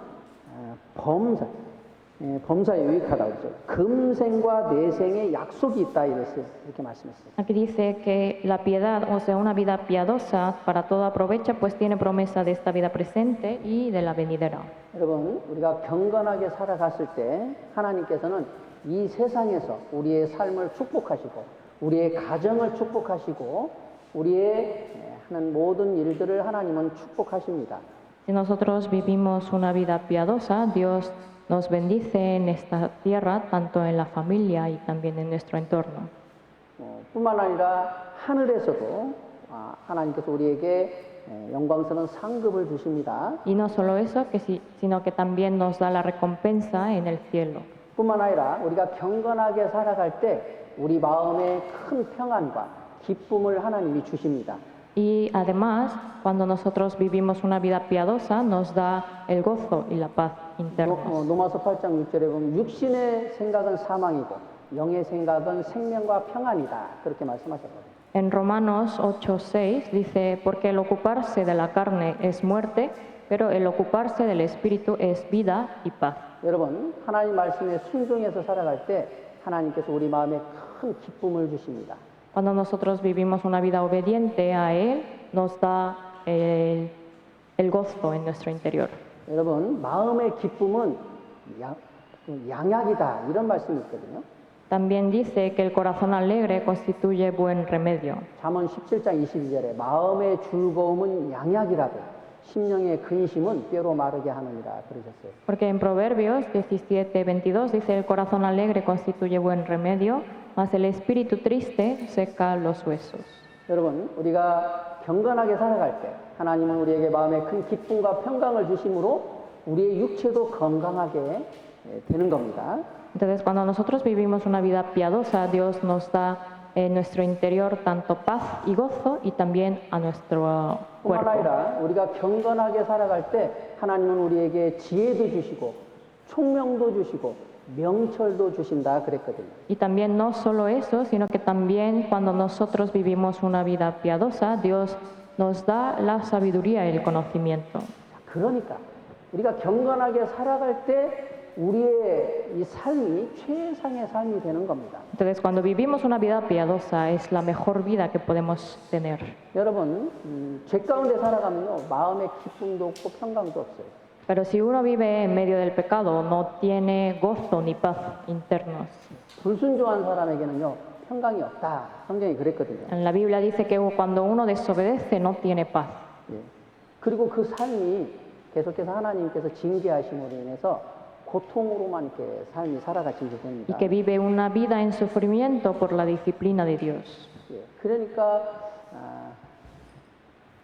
범사에 유익하다고 그러죠. 금생과 내생의 약속이 있다 이렇게 말씀했어요. Aquí dice que la piedad, o sea, una vida piadosa para todo aprovecha, pues tiene promesa de esta vida presente y de la venidera. 여러분, 우리가 경건하게 살아갔을 때 하나님께서는 이 세상에서 우리의 삶을 축복하시고 우리의 가정을 축복하시고 우리의 하는 모든 일들을 하나님은 축복하십니다. Si nosotros vivimos una vida piadosa, Dios nos bendice en esta tierra, tanto en la familia y también en nuestro entorno. 뿐만 아니라 하늘에서도 하나님께서 우리에게 영광스러운 상급을 주십니다. Y no solo eso, sino que también nos da la recompensa en el cielo. 뿐만 아니라 우리가 경건하게 살아갈 때 우리 마음에 큰 평안과 기쁨을 하나님이 주십니다. Y además, cuando nosotros vivimos una vida piadosa, nos da el gozo y la paz internos. 로마서 8장 6절에 보면 육신의 생각은 사망이고 영의 생각은 생명과 평안이다. 그렇게 말씀하셨거든요. En Romanos 8:6 dice, porque el ocuparse de la carne es muerte, pero el ocuparse del espíritu es vida y paz. 여러분, 하나님 말씀에 순종해서 살아갈 때 하나님께서 우리 마음에 큰 기쁨을 주십니다. Cuando nosotros vivimos una vida obediente a Él, nos da el gozo en nuestro interior. 여러분, 마음의 기쁨은 양약이다. 이런 말씀이 있거든요. También dice que el corazón alegre constituye buen remedio. 잠언 17장 22절에 마음의 즐거움은 양약이라도 심령의 근심은 뼈로 마르게 하느니라 그러셨어요. Porque en Proverbios 17:22 dice el corazón alegre constituye buen remedio, mas el espíritu triste seca los huesos. 여러분, 우리가 경건하게 살아갈 때 하나님은 우리에게 마음에 큰 기쁨과 평강을 주심으로 우리의 육체도 건강하게 되는 겁니다. Entonces, cuando nosotros vivimos una vida piadosa, Dios nos da en nuestro interior tanto paz y gozo y también a nuestro 뿐만 cuerpo. 아니라 우리가 경건하게 살아갈 때 하나님은 우리에게 지혜도 주시고 총명도 주시고 명철도 주신다 그랬거든요. Y también no solo eso, sino que también cuando nosotros vivimos una vida piadosa, Dios nos da la sabiduría y el conocimiento. 그러니까 우리가 경건하게 살아갈 때 우리의 이 삶이 최상의 삶이 되는 겁니다. Entonces, cuando vivimos una vida piadosa, es la mejor vida que podemos tener. 여러분, 죄 가운데 살아가면요 마음에 기쁨도 없고 평강도 없어요. Pero si uno vive en medio del pecado, no tiene gozo ni paz internos. 불순종한 사람에게는요 평강이 없다. 성경이 그랬거든요. En la Biblia dice que cuando uno desobedece, no tiene paz. 예. 그리고 그 삶이 계속해서 하나님께서 징계하심으로 인해서 고통으로만 이렇게 삶이 살아가시게 Y 됩니다. que vive una vida en sufrimiento por la disciplina de Dios. 예. 그러니까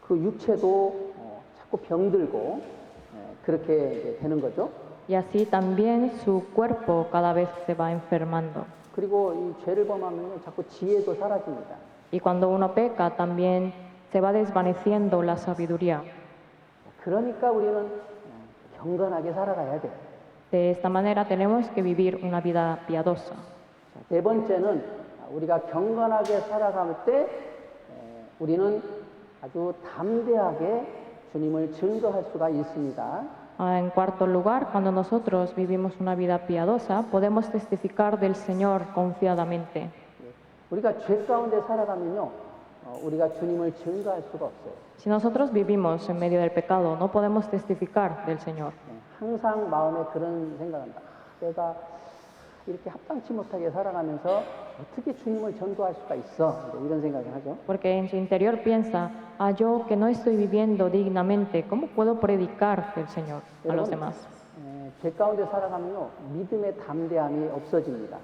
그 육체도 자꾸 병들고 그렇게 이제 되는 거죠. Y así también su cuerpo cada vez se va enfermando. 그리고 이 죄를 범하면 자꾸 지혜도 사라집니다. Y cuando uno peca, también se va desvaneciendo la sabiduría. 그러니까 우리는 경건하게 살아가야 돼요. De esta manera tenemos que vivir una vida piadosa. 네 번째는 우리가 경건하게 살아갈 때 우리는 아주 담대하게 주님을 증거할 수가 있습니다. En cuarto lugar, cuando nosotros vivimos una vida piadosa, podemos testificar del Señor confiadamente. 우리가 죄 가운데 살아가면요, 우리가 주님을 증거할 수가 없어요. Si nosotros vivimos en medio del pecado, no podemos testificar del Señor. 항상 마음에 그런 생각한다. 내가 이렇게 합당치 못하게 살아가면서 어떻게 주님을 전도할 수가 있어? 이런 생각을 하죠. Porque en su interior piensa, yo que no estoy viviendo dignamente, ¿cómo puedo predicar del Señor a los demás? 죄 가운데 살아가면요, 믿음의 담대함이 없어집니다.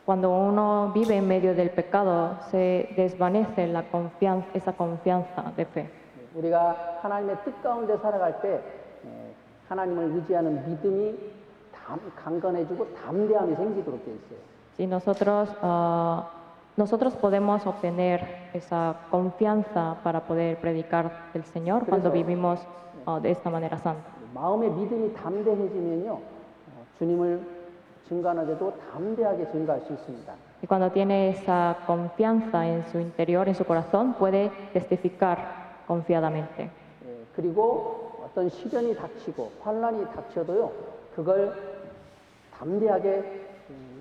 Cuando uno vive en medio del pecado, se desvanece la confianza, esa confianza de fe. 우리가 하나님의 뜻 가운데 살아갈 때 하나님을 의지하는 믿음이 강건해지고 담대함이 생기도록 돼 있어요. Si nosotros podemos obtener esa confianza para poder predicar del Señor cuando vivimos de esta manera santa. 마음의 믿음이 담대해지면요, 주님을 증거하는데도 담대하게 증거할 수 있습니다. Y cuando tiene esa confianza en su interior, en su corazón, puede testificar confiadamente. 그리고 어떤 시련이 닥치고 환란이 닥쳐도요, 그걸 담대하게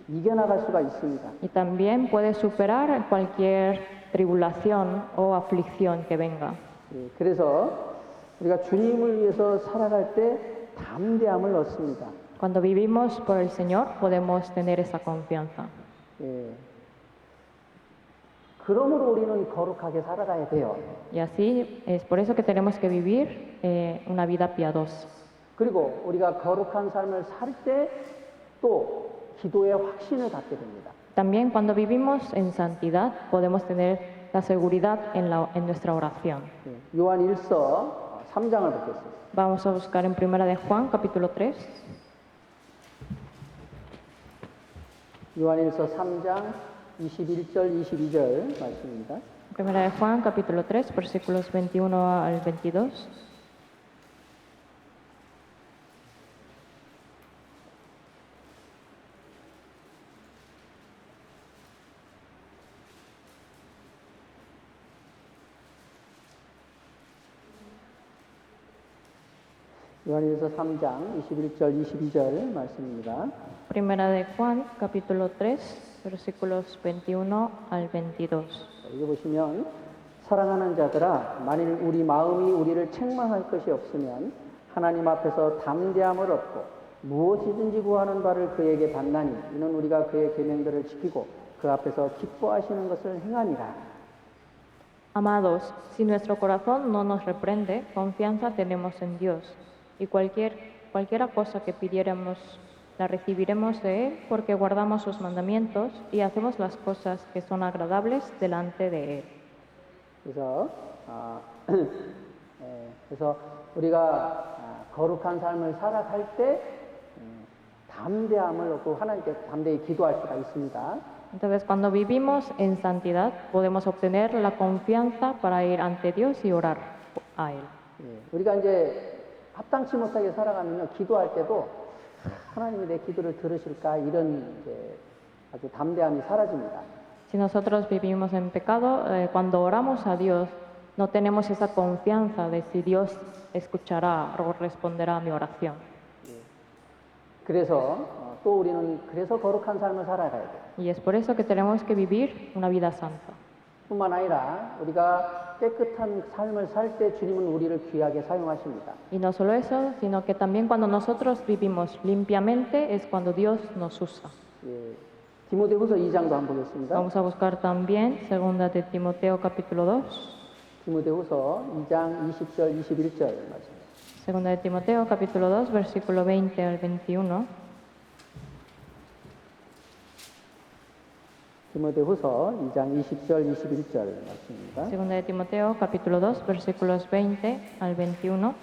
이겨나갈 수가 있습니다. Y también puede superar cualquier tribulación o aflicción que venga. 그래서 우리가 주님을 위해서 살아갈 때 담대함을 얻습니다. Cuando vivimos por el Señor, podemos tener esa confianza. 그러므로 우리는 거룩하게 살아가야 돼요. Y así es por eso que tenemos que vivir una vida piadosa. 그리고 우리가 거룩한 삶을 살 때 또 기도의 확신을 갖게 됩니다. También cuando vivimos en santidad podemos tener la seguridad en nuestra oración. 요한 1서 3장을 보겠습니다. Vamos a buscar en Primera de Juan, capítulo 3. 요한 1서 3장 21절 22절 말씀입니다. Primera de Juan, capítulo 3, versículos 21 al 22. 요한일서 3장 21절 22절 말씀입니다. Primera de Juan, capítulo 3, versículos 21 al 22. 여기 보시면 사랑하는 자들아 만일 우리 마음이 우리를 책망할 것이 없으면 하나님 앞에서 담대함을 얻고 무엇이든지 구하는 바를 그에게 받나니 이는 우리가 그의 계명들을 지키고 그 앞에서 기뻐하시는 것을 행하니라. Amados, si nuestro corazón no nos reprende, confianza tenemos en Dios. Y cualquiera cosa que pidiéramos, la recibiremos de Él, porque guardamos sus mandamientos y hacemos las cosas que son agradables delante de Él. 그래서 우리가 거룩한 삶을 살아갈 때 담대함을 얻고 하나님께 담대히 기도할 수가 있습니다. Entonces, cuando vivimos en santidad, podemos obtener la confianza para ir ante Dios y orar a Él. 예, 우리가 이제 합당치 못하게 살아가면요, 기도할 때도 하나님이 내 기도를 들으실까 이런 이제 아주 담대함이 사라집니다. Si nosotros vivimos en pecado, cuando oramos a Dios, no tenemos esa confianza de si Dios escuchará o responderá a mi oración. 그래서 또 우리는 그래서 거룩한 삶을 살아가야 돼요. Y es por eso que tenemos que vivir una vida santa. 뿐만 아니라 우리가 깨끗한 삶을 살 때 주님은 우리를 귀하게 사용하십니다. Y no solo eso, sino que también cuando nosotros vivimos limpiamente es cuando Dios nos usa. 예, 디모데후서 2장도 한번 보겠습니다. Vamos a buscar también 2 de Timoteo capítulo 2. 디모데후서 2장 20절 21절 말씀. 2 de Timoteo capítulo 2, versículo 20 al 21. 디모데후서 2장 20절 21절 말씀입니다. 2 de Timoteo capítulo 2, versículos 20 al 21.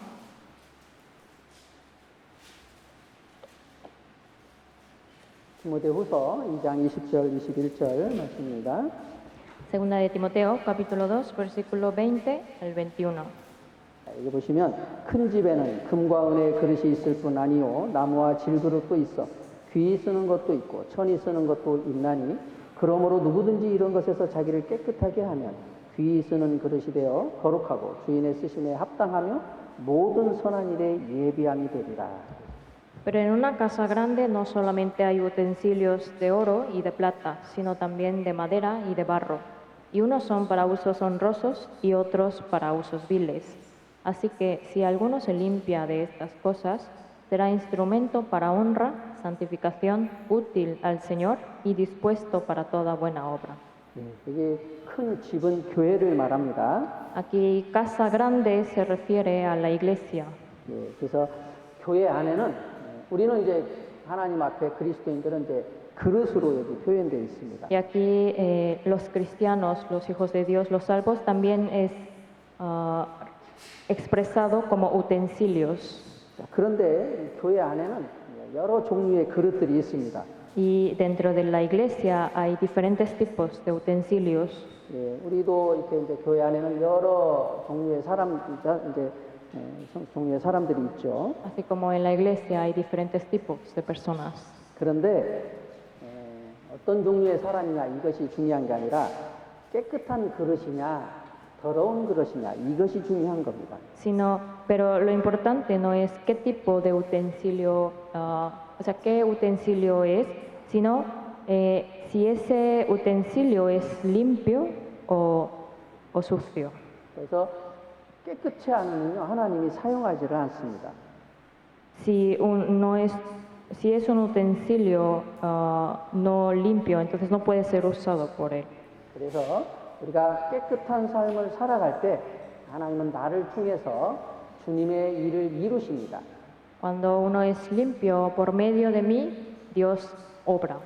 디모데후서 2장 20절 21절 말씀입니다. 2 de Timoteo capítulo 2, versículo 20 al 21. 여기 보시면 큰 집에는 금과 은의 그릇이 있을 뿐 아니요 나무와 질그릇도 있어 귀히 쓰는 것도 있고 천이 쓰는 것도 있나니 그러므로 누구든지 이런 것에서 자기를 깨끗하게 하면 귀히 쓰는 그릇이 되어 거룩하고 주인의 쓰심에 합당하며 모든 선한 일에 예비함이 되리라. Pero en una casa grande no solamente hay utensilios de oro y de plata, sino también de madera y de barro, y unos son para usos honrosos y otros para usos viles. Así que si alguno se limpia de estas cosas, será instrumento para honra, santificación, útil al Señor y dispuesto para toda buena obra. 여기 큰 집은 교회를 말합니다. Aquí casa grande se refiere a la iglesia. 예, 그래서 교회 안에는 우리는 이제 하나님 앞에 그리스도인들은 이제 그릇으로 여기 표현되어 있습니다. Y aquí los cristianos, los hijos de Dios, los salvos, también es expresado como utensilios. 자, 그런데 교회 안에는 여러 종류의 그릇들이 있습니다. Y dentro de la iglesia hay diferentes tipos de utensilios. 예, 우리도 이렇게 이제 교회 안에는 여러 종류의 종류의 사람들이 있죠. Así como en la iglesia hay diferentes tipos de personas. 그런데 어떤 종류의 사람이냐 이것이 중요한 게 아니라 깨끗한 그릇이냐 더러운 그릇이냐 이것이 중요한 겁니다. Pero lo importante no es qué tipo de utensilio, o sea, qué utensilio es, sino si ese utensilio es limpio o sucio. 그래서 깨끗치 않으면 하나님이 사용하지를 않습니다. Si es un utensilio no limpio, entonces no puede ser usado por él. 그래서 우리가 깨끗한 삶을 살아갈 때 하나님은 나를 통해서 주님의 일을 이루십니다. Cuando uno es limpio por medio de mí, Dios obra.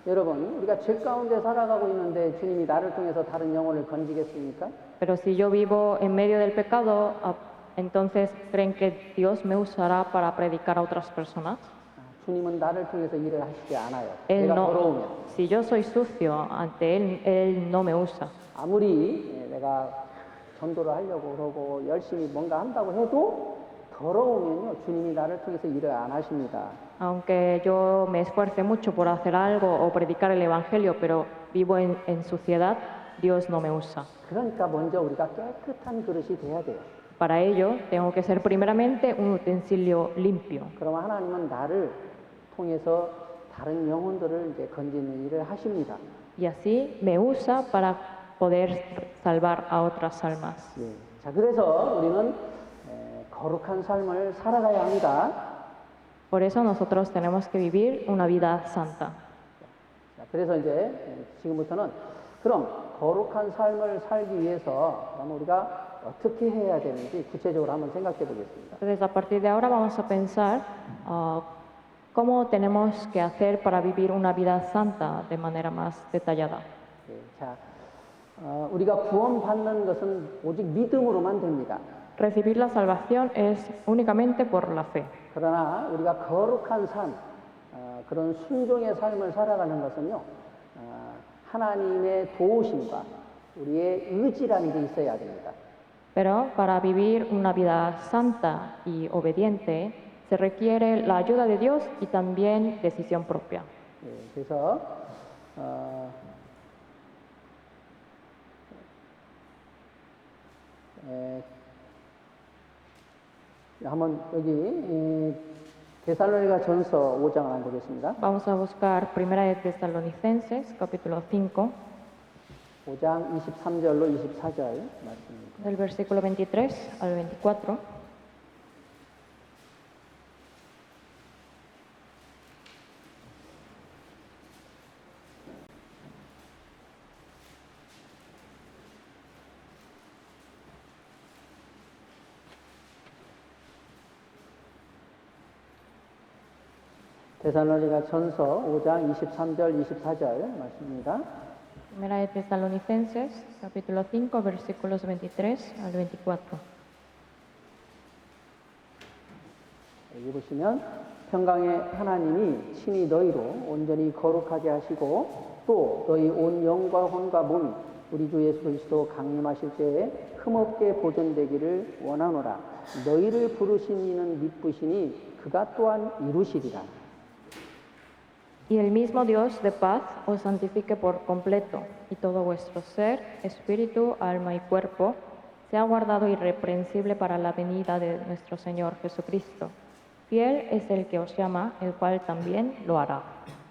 여러분, 우리가 죄 가운데 살아가고 있는데 주님이 나를 통해서 다른 영혼을 건지겠습니까? Pero si yo vivo en medio del pecado, entonces ¿creen que Dios me usará para predicar a otras personas? 주님은 나를 통해서 일을 하시지 않아요. Él 내가 no, 더러우면. si yo soy sucio ante Él no me usa. 아무리 내가 전도를 하려고 그러고 열심히 뭔가 한다고 해도 더러우면요 주님이 나를 통해서 일을 안 하십니다. Aunque yo me esfuerce mucho por hacer algo o predicar el Evangelio, pero vivo en suciedad, Dios no me usa. 그러니까 먼저 우리가 깨끗한 그릇이 돼야 돼요. Para ello, tengo que ser primeramente un utensilio limpio. 그러면 하나님은 나를 통해서 다른 영혼들을 이제 건지는 일을 하십니다. Y así me usa para poder salvar a otras almas. 예. 자, 그래서 우리는 거룩한 삶을 살아가야 합니다. Por eso nosotros tenemos que vivir una vida santa. 자, 그래서 이제 지금부터는 그럼 거룩한 삶을 살기 위해서 그럼 우리가 어떻게 해야 되는지 구체적으로 한번 생각해 보겠습니다. Entonces, a partir de ahora vamos a pensar cómo tenemos que hacer para vivir una vida santa de manera más detallada. 예, 자, 우리가 구원받는 것은 오직 믿음으로만 됩니다. Recibir la salvación es únicamente por la fe. 그러나 우리가 거룩한 삶, 그런 순종의 삶을 살아가는 것은요, 하나님의 도우심과 우리의 의지라는 게 있어야 됩니다. Pero para vivir una vida santa y obediente se requiere la ayuda de Dios y también decisión propia. 예, 그래서 한번 여기 데살로니가 전서 5장을 한번 보겠습니다. Vamos a buscar 1 de Tesalonicenses, capítulo 5, 5장 23절로 24절 말씀입니다. del versículo 23 al 24. 데살로니가 전서 5장 23절 24절 말씀입니다. 1 de Tesalonicenses, capítulo 5, versículos 23 al 24. 여기 보시면 평강의 하나님이 친히 너희로 온전히 거룩하게 하시고 또 너희 온 영과 혼과 몸이 우리 주 예수 그리스도 강림하실 때에 흠없게 보존되기를 원하노라. 너희를 부르신 이는 미쁘시니 그가 또한 이루시리라. Y el mismo Dios de paz os santifique por completo, y todo vuestro ser, espíritu, alma y cuerpo, sea guardado irreprensible para la venida de nuestro Señor Jesucristo. Fiel es el que os llama, el cual también lo hará.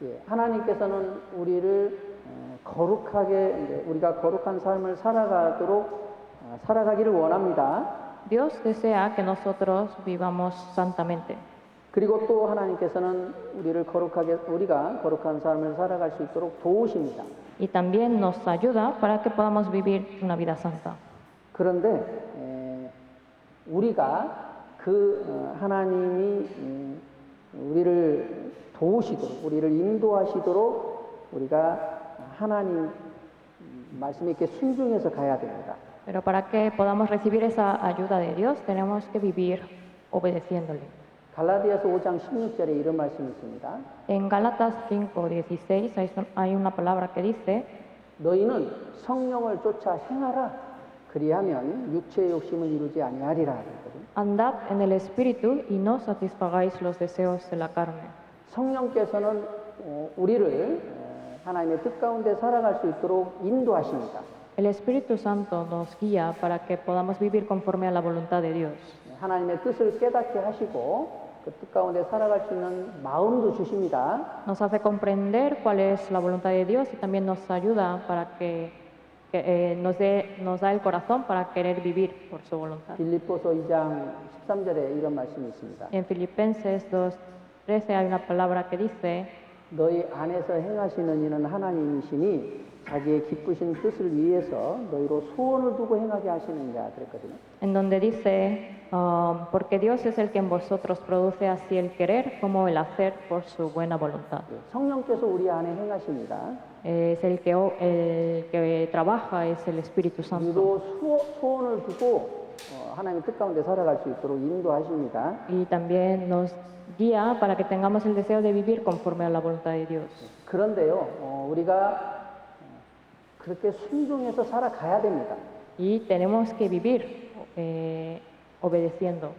예, 하나님께서는 우리를 거룩하게 우리가 거룩한 삶을 살아가기를 원합니다. Dios desea que nosotros vivamos santamente. 그리고 또 하나님께서는 우리가 거룩한 삶을 살아갈 수 있도록 도우십니다. Y también nos ayuda para que podamos vivir una vida santa. 그런데 우리가 하나님이 우리를 도우시도록 우리를 인도하시도록 우리가 하나님 말씀에 이렇게 순종해서 가야 됩니다. Pero para que podamos recibir esa ayuda de Dios, tenemos que vivir obedeciéndole. 갈라디아서 5장 16절에 이런 말씀이 있습니다. En Gálatas 5:16 hay una palabra que dice: 너희는 성령을 쫓아 행하라. 그리하면 육체의 욕심을 이루지 아니하리라. 그랬거든요. Andad en el espíritu y no satisfagáis los deseos de la carne. 성령께서는 우리를 하나님의 뜻 가운데 살아갈 수 있도록 인도하십니다. El Espíritu Santo nos guía para que podamos vivir conforme a la voluntad de Dios. 하나님의 뜻을 깨닫게 하시고 그 뜻 가운데 살아갈 수 있는 마음도 주십니다. Nos hace comprender cuál es la voluntad de Dios y también nos ayuda para que nos da el corazón para querer vivir por su voluntad. 빌립보서 2장 13절에 이런 말씀이 있습니다. En Filipenses 2:13 hay una palabra que dice: 너희 안에서 행하시는 이는 하나님이시니 자기의 기쁘신 뜻을 위해서 너희로 소원을 두고 행하게 하시는 자 그랬거든요. en donde dice, porque Dios es el que en vosotros produce así el querer como el hacer por su buena voluntad. 성령께서 우리 안에 행하십니다. Es el que trabaja, es el Espíritu Santo. 우리도 소원을 두고 하나님의 뜻 가운데 살아갈 수 있도록 인도하십니다. Y también nos guía para que tengamos el deseo de vivir conforme a la voluntad de Dios. 그런데요, 우리가 그렇게 순종해서 살아가야 됩니다. Y tenemos que vivir obedeciendo.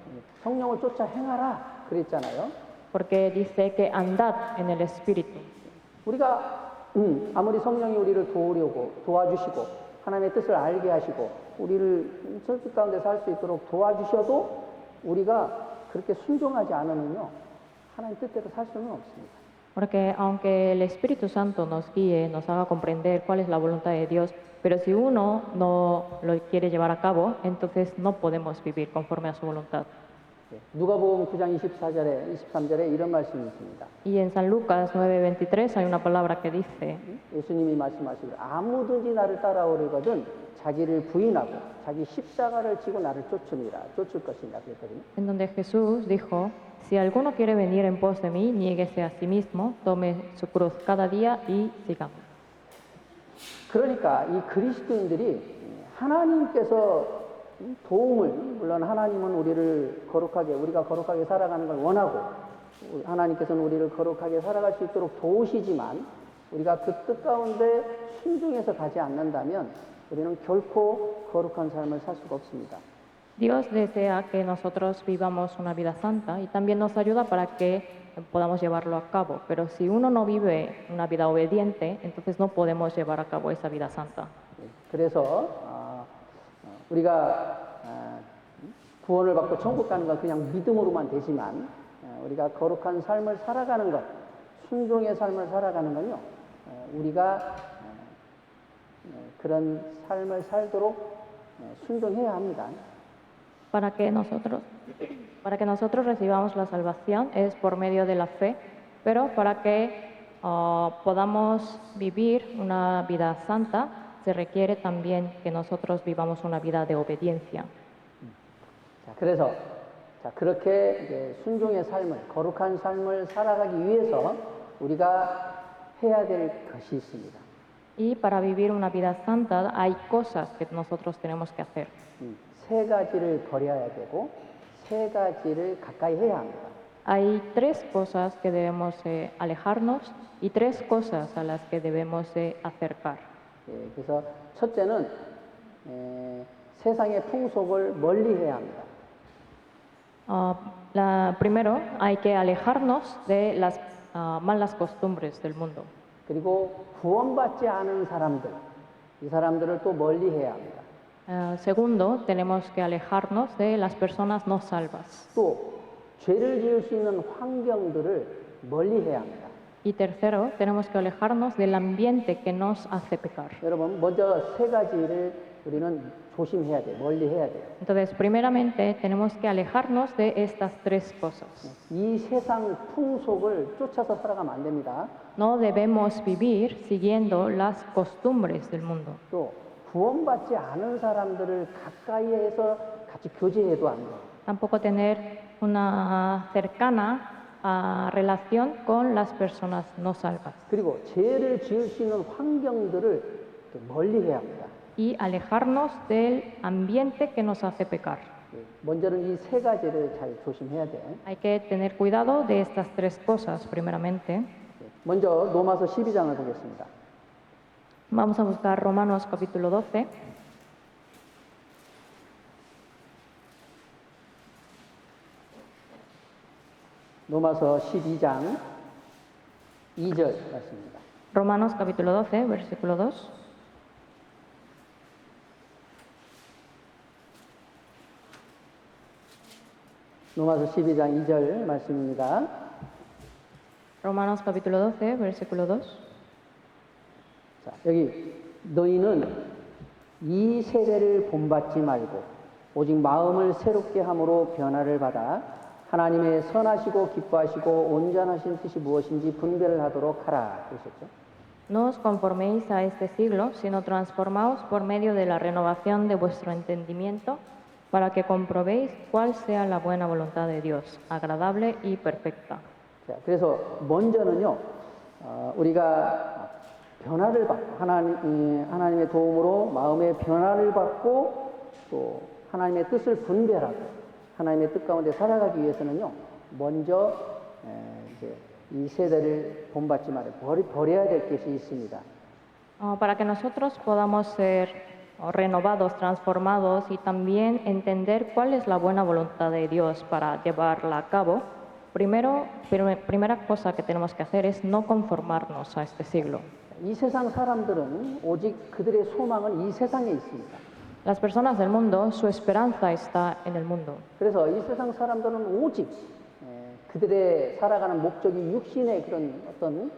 성령을 쫓아 행하라 그랬잖아요. Porque dice que andad en el Espíritu. 우리가 아무리 성령이 우리를 도와주시고 하나님의 뜻을 알게 하시고 우리를 뜻 가운데 살 수 있도록 도와주셔도 우리가 그렇게 순종하지 않으면요 하나님 뜻대로 살 수는 없습니다. Porque aunque el Espíritu Santo nos guíe, nos haga comprender cuál es la voluntad de Dios, pero si uno no lo quiere llevar a cabo, entonces no podemos vivir conforme a su voluntad. 누가복음 9장 23절에 이런 말씀이 있습니다. Y en San Lucas 9:23 hay una palabra que dice: 예수님이 말씀하시기를 아무든지 나를 따라오려거든 자기를 부인하고 자기 십자가를 지고 나를 쫓을 것이다 그랬거든요. en donde Jesús dijo: si alguno quiere venir en pos de mí, niéguese a sí mismo, tome su cruz cada día y sigamos. 그러니까 이 그리스도인들이 하나님께서 도움을 물론 하나님은 우리가 거룩하게 살아가는 걸 원하고 하나님께서는 우리를 거룩하게 살아갈 수 있도록 도우시지만 우리가 그 뜻 가운데 순종해서 가지 않는다면 우리는 결코 거룩한 삶을 살 수가 없습니다. Dios desea que nosotros vivamos una vida santa y también nos ayuda para que podamos llevarlo a cabo. Pero si uno no vive una vida obediente, entonces no podemos llevar a cabo esa vida santa. 그래서 우리가 구원을 받고 천국 가는 건 그냥 믿음으로만 되지만 우리가 거룩한 삶을 살아가는 것, 순종의 삶을 살아가는 건요, 우리가 그런 삶을 살도록 순종해야 합니다. Para que nosotros recibamos la salvación es por medio de la fe, pero para que podamos vivir una vida santa se requiere también que nosotros vivamos una vida de obediencia. 자, 그래서 그렇게 이제 순종의 삶을, 거룩한 삶을 살아가기 위해서 우리가 해야 될 것이 있습니다. Y para vivir una vida santa hay cosas que nosotros tenemos que hacer. 세 가지를 버려야 되고 세 가지를 가까이 해야 합니다. Hay tres cosas que debemos alejarnos y tres cosas a las que debemos acercar. 그래서 첫째는 세상의 풍속을 멀리해야 합니다. Primero, hay que alejarnos de las malas costumbres del mundo. 그리고 구원받지 않은 사람들, 이 사람들을 또 멀리해야 합니다. Segundo, tenemos que alejarnos de las personas no salvas. 또 죄를 지을 수 있는 환경들을 멀리해야 합니다. Y tercero, tenemos que alejarnos del ambiente que nos hace pecar. 여러분, 먼저 세 가지를 우리는 조심해야 돼요. 멀리해야 돼요. Entonces, primeramente, tenemos que alejarnos de estas tres cosas. 이 세상 풍속을 쫓아서 살아가면 안 됩니다. No debemos vivir siguiendo las costumbres del mundo. 또 구원받지 않은 사람들을 가까이 해서 같이 교제해도 안 돼요. Tampoco tener una cercana relación con las personas no salvas. 그리고 죄를 지을 수 있는 환경들을 또 멀리해야 합니다. Y alejarnos del ambiente que nos hace pecar. 먼저는 이 세 가지를 잘 조심해야 돼. Hay que tener cuidado de estas tres cosas, primeramente. 먼저 로마서 12장을 보겠습니다. Vamos a buscar Romanos capítulo 12. 로마서 12장 2절 말씀입니다. Romanos capítulo 12, versículo 2. 로마서 12장 2절 말씀입니다. Romanos capítulo 12, versículo 2. 자, 여기 너희는 이 세대를 본받지 말고 오직 마음을 새롭게 함으로 변화를 받아 하나님의 선하시고 기뻐하시고 온전하신 뜻이 무엇인지 분별을 하도록 하라 그러셨죠. No os conforméis a este siglo, sino transformaos por medio de la renovación de vuestro entendimiento, para que comprobéis cuál sea la buena voluntad de Dios, agradable y perfecta. 자, 그래서 먼저는요, 우리가 변화를 받고 하나님의 도움으로 마음의 변화를 받고 또 하나님의 뜻을 분별하고 하나님의 뜻 가운데 살아가기 위해서는요, 먼저 이제 이 세대를 본받지 말고 버려야 될 것이 있습니다. Para que nosotros podamos ser renovados, transformados y también entender cuál es la buena voluntad de Dios para llevarla a cabo, primera cosa que tenemos que hacer es no conformarnos a este siglo. 이 세상 사람들은 오직 그들의 소망은 이 세상에 있습니다. Las personas del mundo, su esperanza está en el mundo. 그래서 이 세상 사람들은 오직 그들의 살아가는 목적이 육신의 그런 어떤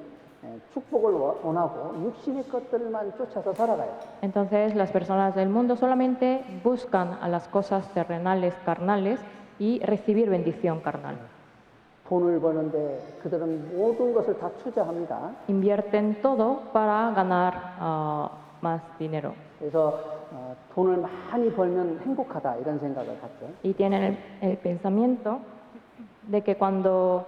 축복을 원하고 육신의 것들만 쫓아서 살아가요. Entonces las personas del mundo solamente buscan a las cosas terrenales, carnales y recibir bendición carnal. 돈을 버는데 그들은 모든 것을 다 투자합니다. Invierten todo para ganar más dinero. 그래서 돈을 많이 벌면 행복하다 이런 생각을 갖죠. Y tienen el pensamiento de que cuando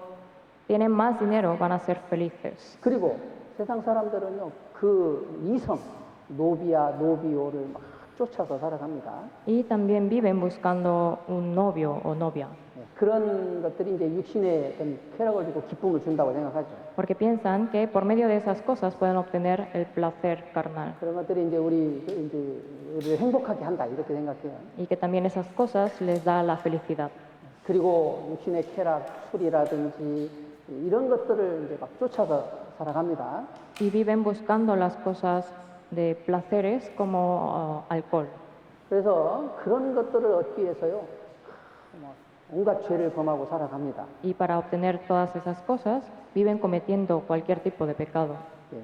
tienen más dinero van a ser felices. 그리고 세상 사람들은요 그 이성 노비야 노비오를 막 쫓아서 살아갑니다. y también viven buscando un novio o novia, 그런 것들이 이제 육신의 어떤 쾌락을 주고 기쁨을 준다고 생각하죠. porque piensan que por medio de esas cosas pueden obtener el placer carnal 그런 것들이 이제 우리를 행복하게 한다 이렇게 생각해요. y que también esas cosas les da la felicidad. 그리고 육신의 쾌락, 술이라든지 이런 것들을 이제 막 쫓아서 살아갑니다. Y viven buscando las cosas de placeres como alcohol. 그래서 그런 것들을 얻기 위해서요, 뭐 온갖 죄를 범하고 살아갑니다. Y para obtener todas esas cosas, viven cometiendo cualquier tipo de pecado. 예.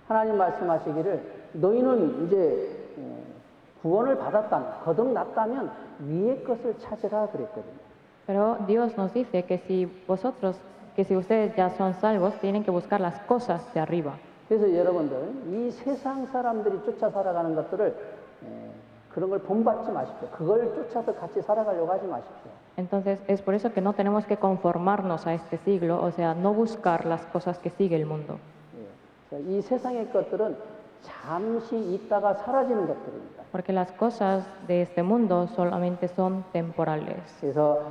하나님 말씀하시기를 너희는 이제 구원을 받았다면, 거듭났다면 위의 것을 찾으라 그랬거든요. Pero Dios nos dice que si ustedes ya son salvos, tienen que buscar las cosas de arriba. 그래서 여러분들 이 세상 사람들이 쫓아 살아가는 것들을 그런 걸 본받지 마십시오. 그걸 쫓아서 같이 살아가려고 하지 마십시오. Entonces es por eso que no tenemos que conformarnos a este siglo, o sea, no buscar las cosas que sigue el mundo. 예. 이 세상의 것들은 잠시 있다가 사라지는 것들입니다. Porque las cosas de este mundo solamente son temporales. 그래서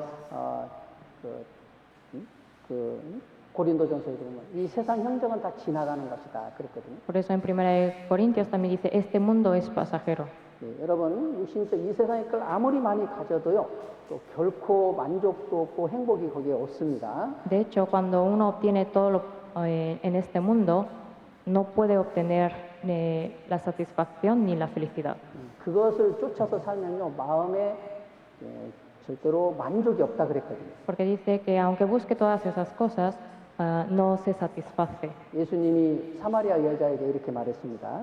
고린도전서에 보면 이 세상 형정은 다 지나가는 것이다 그랬거든요. Por eso en 1 Corintios también dice, este mundo es pasajero. 예, 여러분 육신적 이 세상의 걸 아무리 많이 가져도요, 또 결코 만족도 없고 행복이 거기에 없습니다. De hecho, cuando uno obtiene todo en este mundo, no puede obtener la satisfacción ni la felicidad. 그것을 쫓아서 살면요 마음에 절대로 만족이 없다 그랬거든요. Porque dice que aunque busque todas esas cosas, no se satisface. 예수님이 사마리아 여자에게 이렇게 말했습니다.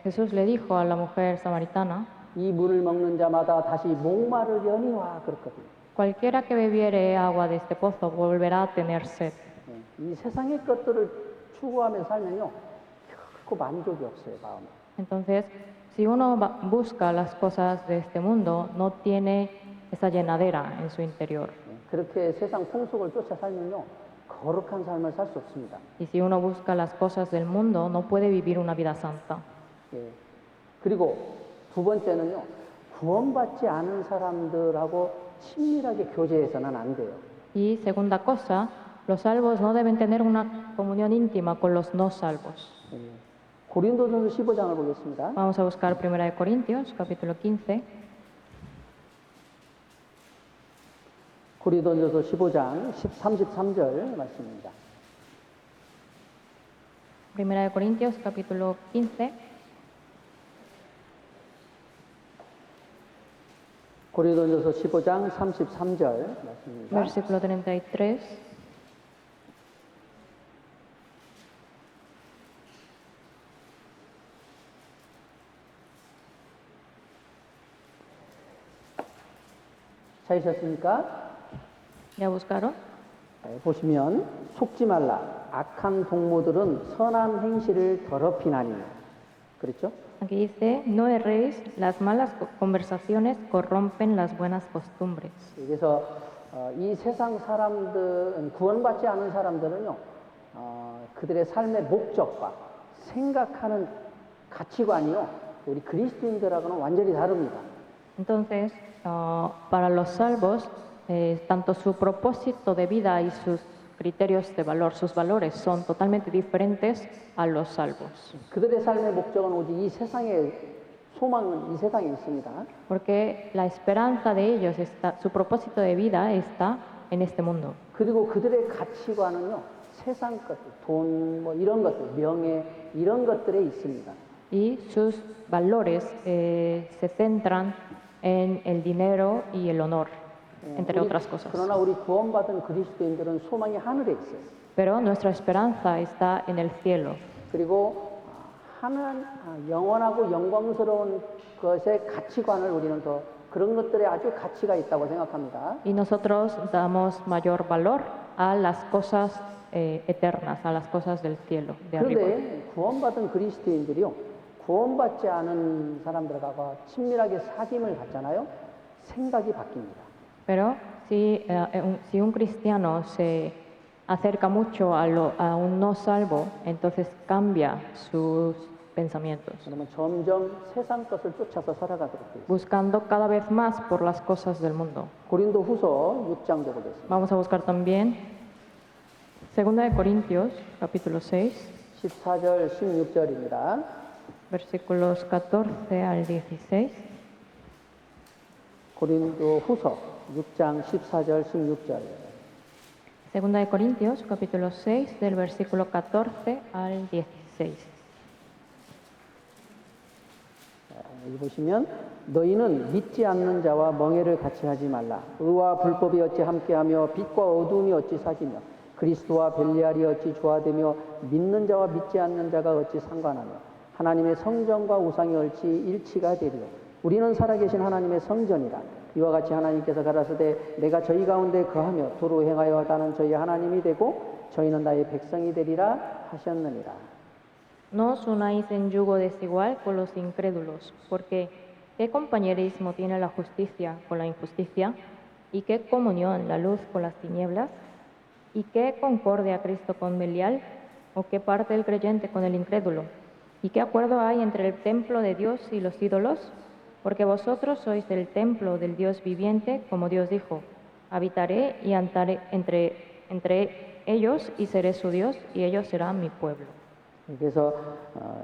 Jesús le dijo a la mujer samaritana, 이 물을 먹는 자마다 다시 목마르려니와 그랬거든요. cualquiera que bebiere agua de este pozo volverá a tener sed. 이 세상의 것들을 추구하며 살면요 결코 만족이 없어요 마음에. Entonces, si uno busca las cosas de este mundo, no tiene esa llenadera en su interior. 그렇게 세상 풍속을 쫓아 살면요 거룩한 삶을 살 수 없습니다. Y si uno busca las cosas del mundo, no puede vivir una vida santa. 예. 그리고 두 번째는요 구원받지 않은 사람들하고 친밀하게 교제해서는 안 돼요. Y segunda cosa, los salvos no deben tener una comunión íntima con los no salvos. 예. 고린도전서 15장을 보겠습니다. Vamos a buscar 1 Corintios, capítulo 15. 고린도전서 15장 33절 말씀입니다. 1 Corintios, capítulo 15. 고린도전서 15장 33절 말씀입니다. Versículo 33. 찾으셨습니까? ¿Ya buscaron? 보시면 속지 말라 악한 동무들은 선한 행실을 더럽히나니 그렇죠? Aquí dice, no erréis, las malas conversaciones corrompen las buenas costumbres. 그래서 이 세상 사람들 구원받지 않은 사람들은요 그들의 삶의 목적과 생각하는 가치관이요 우리 그리스도인들하고는 완전히 다릅니다. Entonces, para los salvos, tanto su propósito de vida y sus criterios de valor, sus valores son totalmente diferentes a los salvos. 그들의 삶의 목적은 오직 이 세상의 소망은 이 세상에 있습니다. Porque la esperanza de ellos está, su propósito de vida está en este mundo. 그리고 그들의 가치관은요 세상 것들, 돈, 뭐 이런 것들, 명예 이런 것들에 있습니다. Y sus valores se centran en el dinero y el honor, entre otras cosas. 그러나 우리 구원받은 그리스도인들은 소망이 하늘에 있어요. Pero nuestra esperanza está en el cielo. 그리고 영원하고 영광스러운 것의 가치관을 우리는 더 그런 것들에 아주 가치가 있다고 생각합니다. Y nosotros damos mayor valor a las cosas eternas, a las cosas del cielo, de arriba. 그런데 구원받은 그리스도인들이요, 구원받지 않은 사람들과 친밀하게 사귐을 갖잖아요. 생각이 바뀝니다. Pero si un cristiano se acerca mucho a un no salvo, entonces cambia pensamientos, 그러면 점점 세상 것을 쫓아서 살아가도록 되어 있습니다. buscando cada vez más por las cosas del mundo. 고린도 후서 6장도 보겠습니다. Vamos a buscar también 2 de Corintios, capítulo 6, 14절 16절입니다. versículos 14 al 16. 고린도 후서 6장 14절 16절. 2 de Corintios, capítulo 6, del versículo 14 al 16. 여기 보시면 너희는 믿지 않는 자와 멍에를 같이 하지 말라. 의와 불법이 어찌 함께하며 빛과 어두움이 어찌 사귀며 그리스도와 벨리알이 어찌 조화되며 믿는 자와 믿지 않는 자가 어찌 상관하며 하나님의 성전과 우상이 어찌 일치가 되리요. 우리는 살아계신 하나님의 성전이라. 이와 같이 하나님께서 가라사대 내가 저희 가운데 거하며 도로 행하여 나는 저희 하나님이 되고 저희는 나의 백성이 되리라 하셨느니라. No os unáis en yugo desigual con los incrédulos, porque ¿qué compañerismo tiene la justicia con la injusticia? ¿Y qué comunión la luz con las tinieblas? ¿Y qué concordia Cristo con Belial? ¿O qué parte el creyente con el incrédulo? ¿Y qué acuerdo hay entre el templo de Dios y los ídolos? Porque vosotros sois el templo del Dios viviente, como Dios dijo, habitaré y andaré entre ellos y seré su Dios y ellos serán mi pueblo. 그래서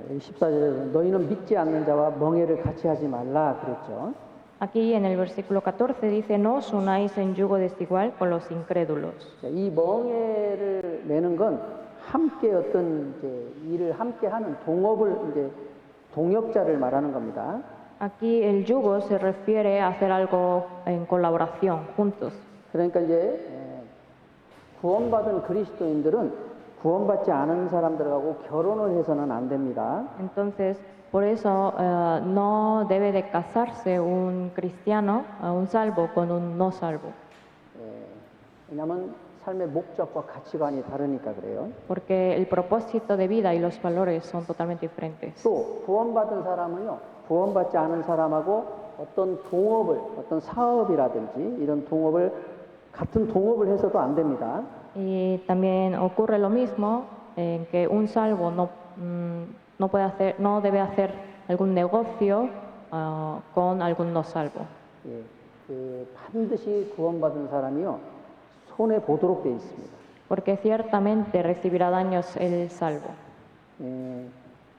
14절에서 너희는 믿지 않는 자와 멍에를 같이 하지 말라 그랬죠. Aquí en el versículo 14 dice, no os unáis en yugo desigual con los incrédulos. 이 멍에를 내는 건 함께 어떤 이제 일을 함께 하는 동업을 이제 동역자를 말하는 겁니다. Aquí el yugo se refiere a hacer algo en colaboración, juntos. 그러니까 이제 구원받은 그리스도인들은 구원받지 않은 사람들하고 결혼을 해서는 안 됩니다. Entonces, por eso no debe de casarse un cristiano, un salvo, con un no salvo. 왜냐하면 삶의 목적과 가치관이 다르니까 그래요. Porque el propósito de vida y los valores son totalmente diferentes. 또 구원받은 사람은요, 구원받지 않은 사람하고 어떤 동업을, 어떤 사업이라든지 이런 동업을 같은 동업을 해서도 안 됩니다. Y también ocurre lo mismo en que un salvo no debe hacer algún negocio con algún no salvo. 반드시 구원받은 사람이요 손해 보도록 되어 있습니다. Porque ciertamente recibirá daños el salvo.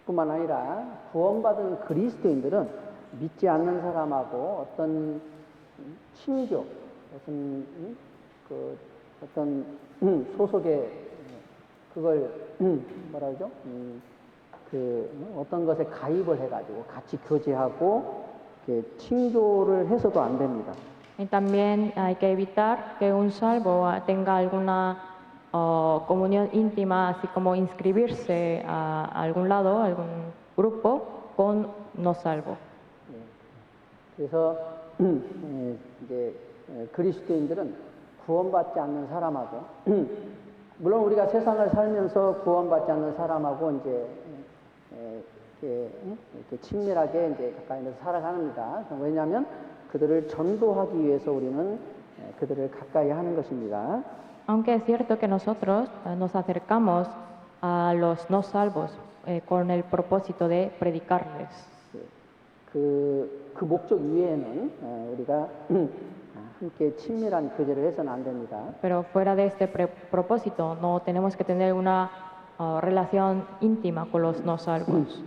뿐만 아니라 구원받은 그리스도인들은 믿지 않는 사람하고 어떤 친교, 어떤 소속의 그걸 뭐라 그러죠? 어떤 것에 가입을 해가지고 같이 교제하고 친교를 해서도 안 됩니다. Y también hay que evitar que un salvo tenga alguna comunión íntima, así como inscribirse a algún lado, a algún grupo, con no salvo. 그래서 이제 그리스도인들은 구원받지 않는 사람하고 물론 우리가 세상을 살면서 구원받지 않는 사람하고 이제 이렇게 친밀하게 이제 가까이서 살아갑니다. 왜냐하면 그들을 전도하기 위해서 우리는 그들을 가까이 하는 것입니다. Aunque es cierto que nosotros nos acercamos a los no salvos con el propósito de predicarles. 그 목적 이외에는 우리가 함께 친밀한 교제를 해서는 안 됩니다. Pero fuera de este propósito no tenemos que tener una relación íntima con los no salvos.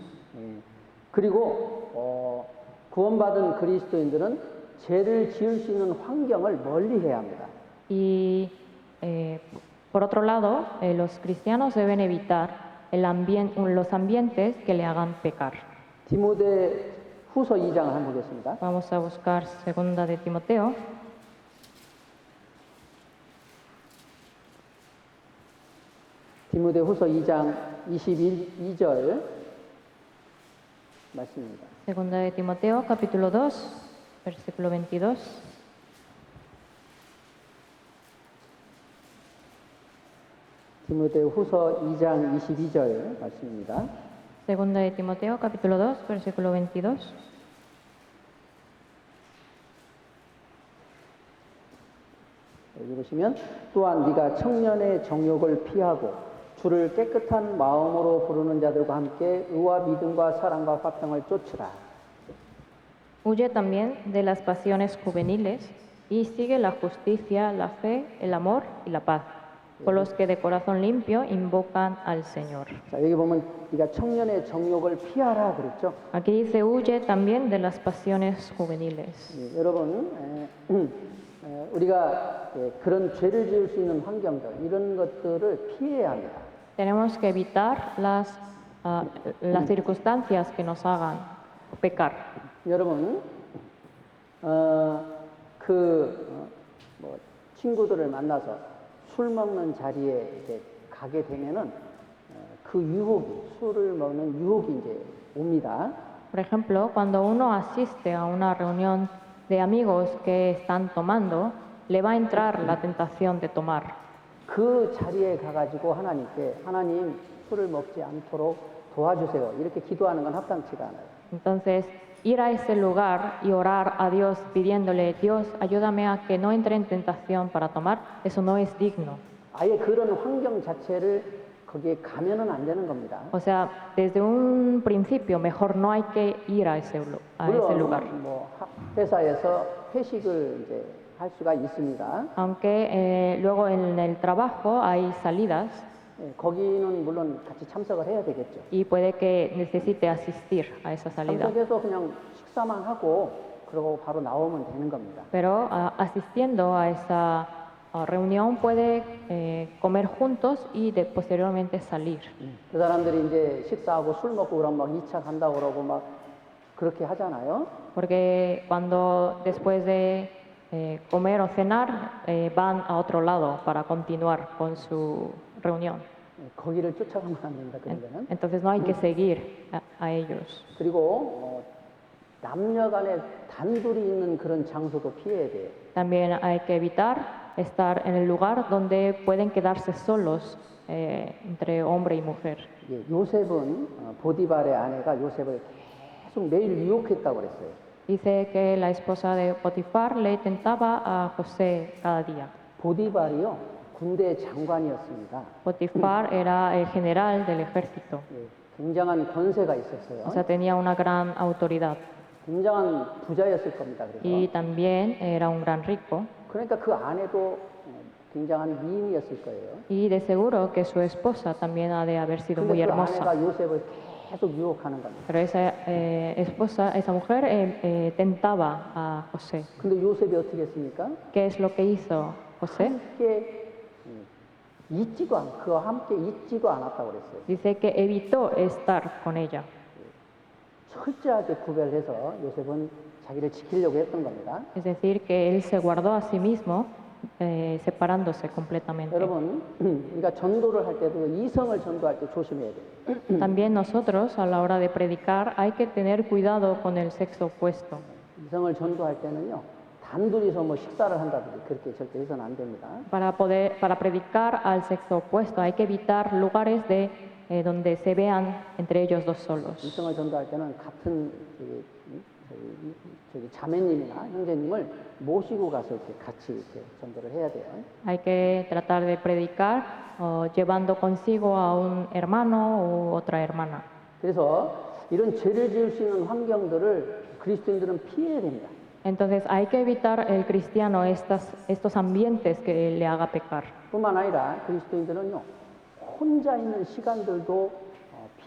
그리고 구원받은 그리스도인들은 죄를 지을 수 있는 환경을 멀리해야 합니다. Y por otro lado, los cristianos deben evitar los ambientes que le hagan pecar. 디모데 후서 2장을 한번 보겠습니다. Vamos a buscar 2 de Timoteo. 디모데 후서 2장 22절 말씀입니다. 2 de Timoteo, capítulo 2, versículo 22. 디모데 후서 2장 22절 말씀입니다. 2 de Timoteo, capítulo 2, versículo 22. 여기 보시면 또한 네가 청년의 정욕을 피하고 주를 깨끗한 마음으로 부르는 자들과 함께 의와 믿음과 사랑과 화평을 쫓으라. Huye también de las pasiones juveniles y sigue la justicia, la fe, el amor y la paz, con los que de corazón limpio invocan al Señor. 자, 여기 보면 네가 청년의 정욕을 피하라 그랬죠. Aquí dice, huye también de las pasiones juveniles. 예, 여러분, 우리가 그런 죄를 지을 수 있는 환경들 이런 것들을 피해야 합니다. Tenemos que evitar las circunstancias que nos hagan pecar. 여러분, 뭐 친구들을 만나서 술 먹는 자리에 이제 가게 되면은 그 유혹이 술을 먹는 유혹이 이제 옵니다. Por ejemplo, cuando uno asiste a una reunión de amigos que están tomando, le va a entrar la tentación de tomar. 그 자리에 가가지고 하나님께 하나님 술을 먹지 않도록 도와주세요. 이렇게 기도하는 건 합당치가 않아요. Entonces, ir a ese lugar y orar a Dios pidiéndole, Dios, ayúdame a que no entre en tentación para tomar, eso no es digno. 아예 그런 환경 자체를 거기에 가면은 안 되는 겁니다. O sea, desde un principio, mejor no hay que ir a ese lugar. 물론 뭐 회사에서 회식을 이제 할 수가 있습니다. Aunque luego en el trabajo hay salidas 예, 거기는 물론 같이 참석을 해야 되겠죠. y puede que necesite asistir a esa salida. 참석해서 그냥 식사만 하고 그러고 바로 나오면 되는 겁니다. Pero asistiendo a esa reunión puede comer juntos y posteriormente salir. 그 사람들이 이제 식사하고 술 먹고 그러면 막 2차 간다고 그러고 막 그렇게 하잖아요. Porque cuando después de comer o cenar van a otro lado para continuar con su reunión. 예, 거기를 쫓아가면 안 된다 그런 데는. Entonces no hay que seguir a ellos. 그리고 남녀 간에 단둘이 있는 그런 장소도 피해야 돼요. También hay que evitar estar en el lugar donde pueden quedarse solos entre hombre y mujer. 예, 요셉은 보디발의 아내가 요셉을 계속 매일 유혹했다고 그랬어요. Dice que la esposa de Potifar le tentaba a José cada día. 보디발이요 군대 장관이었습니다. Potifar era el general del ejército, 예, 굉장한 권세가 있었어요. o sea, tenía una gran autoridad 굉장한 부자였을 겁니다. 그래서 y también era un gran rico. 그러니까 그 아내도 굉장한 미인이었을 거예요. Y de seguro que su esposa también ha de haber sido 근데 muy 그 hermosa. 아내가 요셉을 계속 유혹하는 겁니다. Pero esa mujer tentaba a José. 근데 요셉이 어떻게 했습니까? ¿Qué es lo que hizo José? 함께 그와 함께 있지도 않았다고 그랬어요. Dice que evitó estar con ella. 철저하게 구별해서 요셉은 자기를 지키려고 했던 겁니다. Es decir, que él se guardó a sí mismo, separándose completamente. 여러분, 우리가 전도를 할 때도 이성을 전도할 때 조심해야 돼요. También nosotros, a la hora de predicar, hay que tener cuidado con el sexo opuesto. 이성을 전도할 때는요, 단둘이서 뭐 식사를 한다든지 그렇게 절대 해서는 안 됩니다. Para predicar al sexo opuesto hay que evitar lugares donde se vean entre ellos dos solos. 이성을 전도할 때는 같은 저기 자매님이나 형제님을 모시고 가서 이렇게 같이 이렇게 전도를 해야 돼요. Hay que tratar de predicar llevando consigo a un hermano u otra hermana. 그래서 이런 죄를 지을 수 있는 환경들을 그리스도인들은 피해야 됩니다. Entonces hay que evitar el cristiano estos ambientes que le haga pecar. 뿐만 아니라 그리스도인들은요, 혼자 있는 시간들도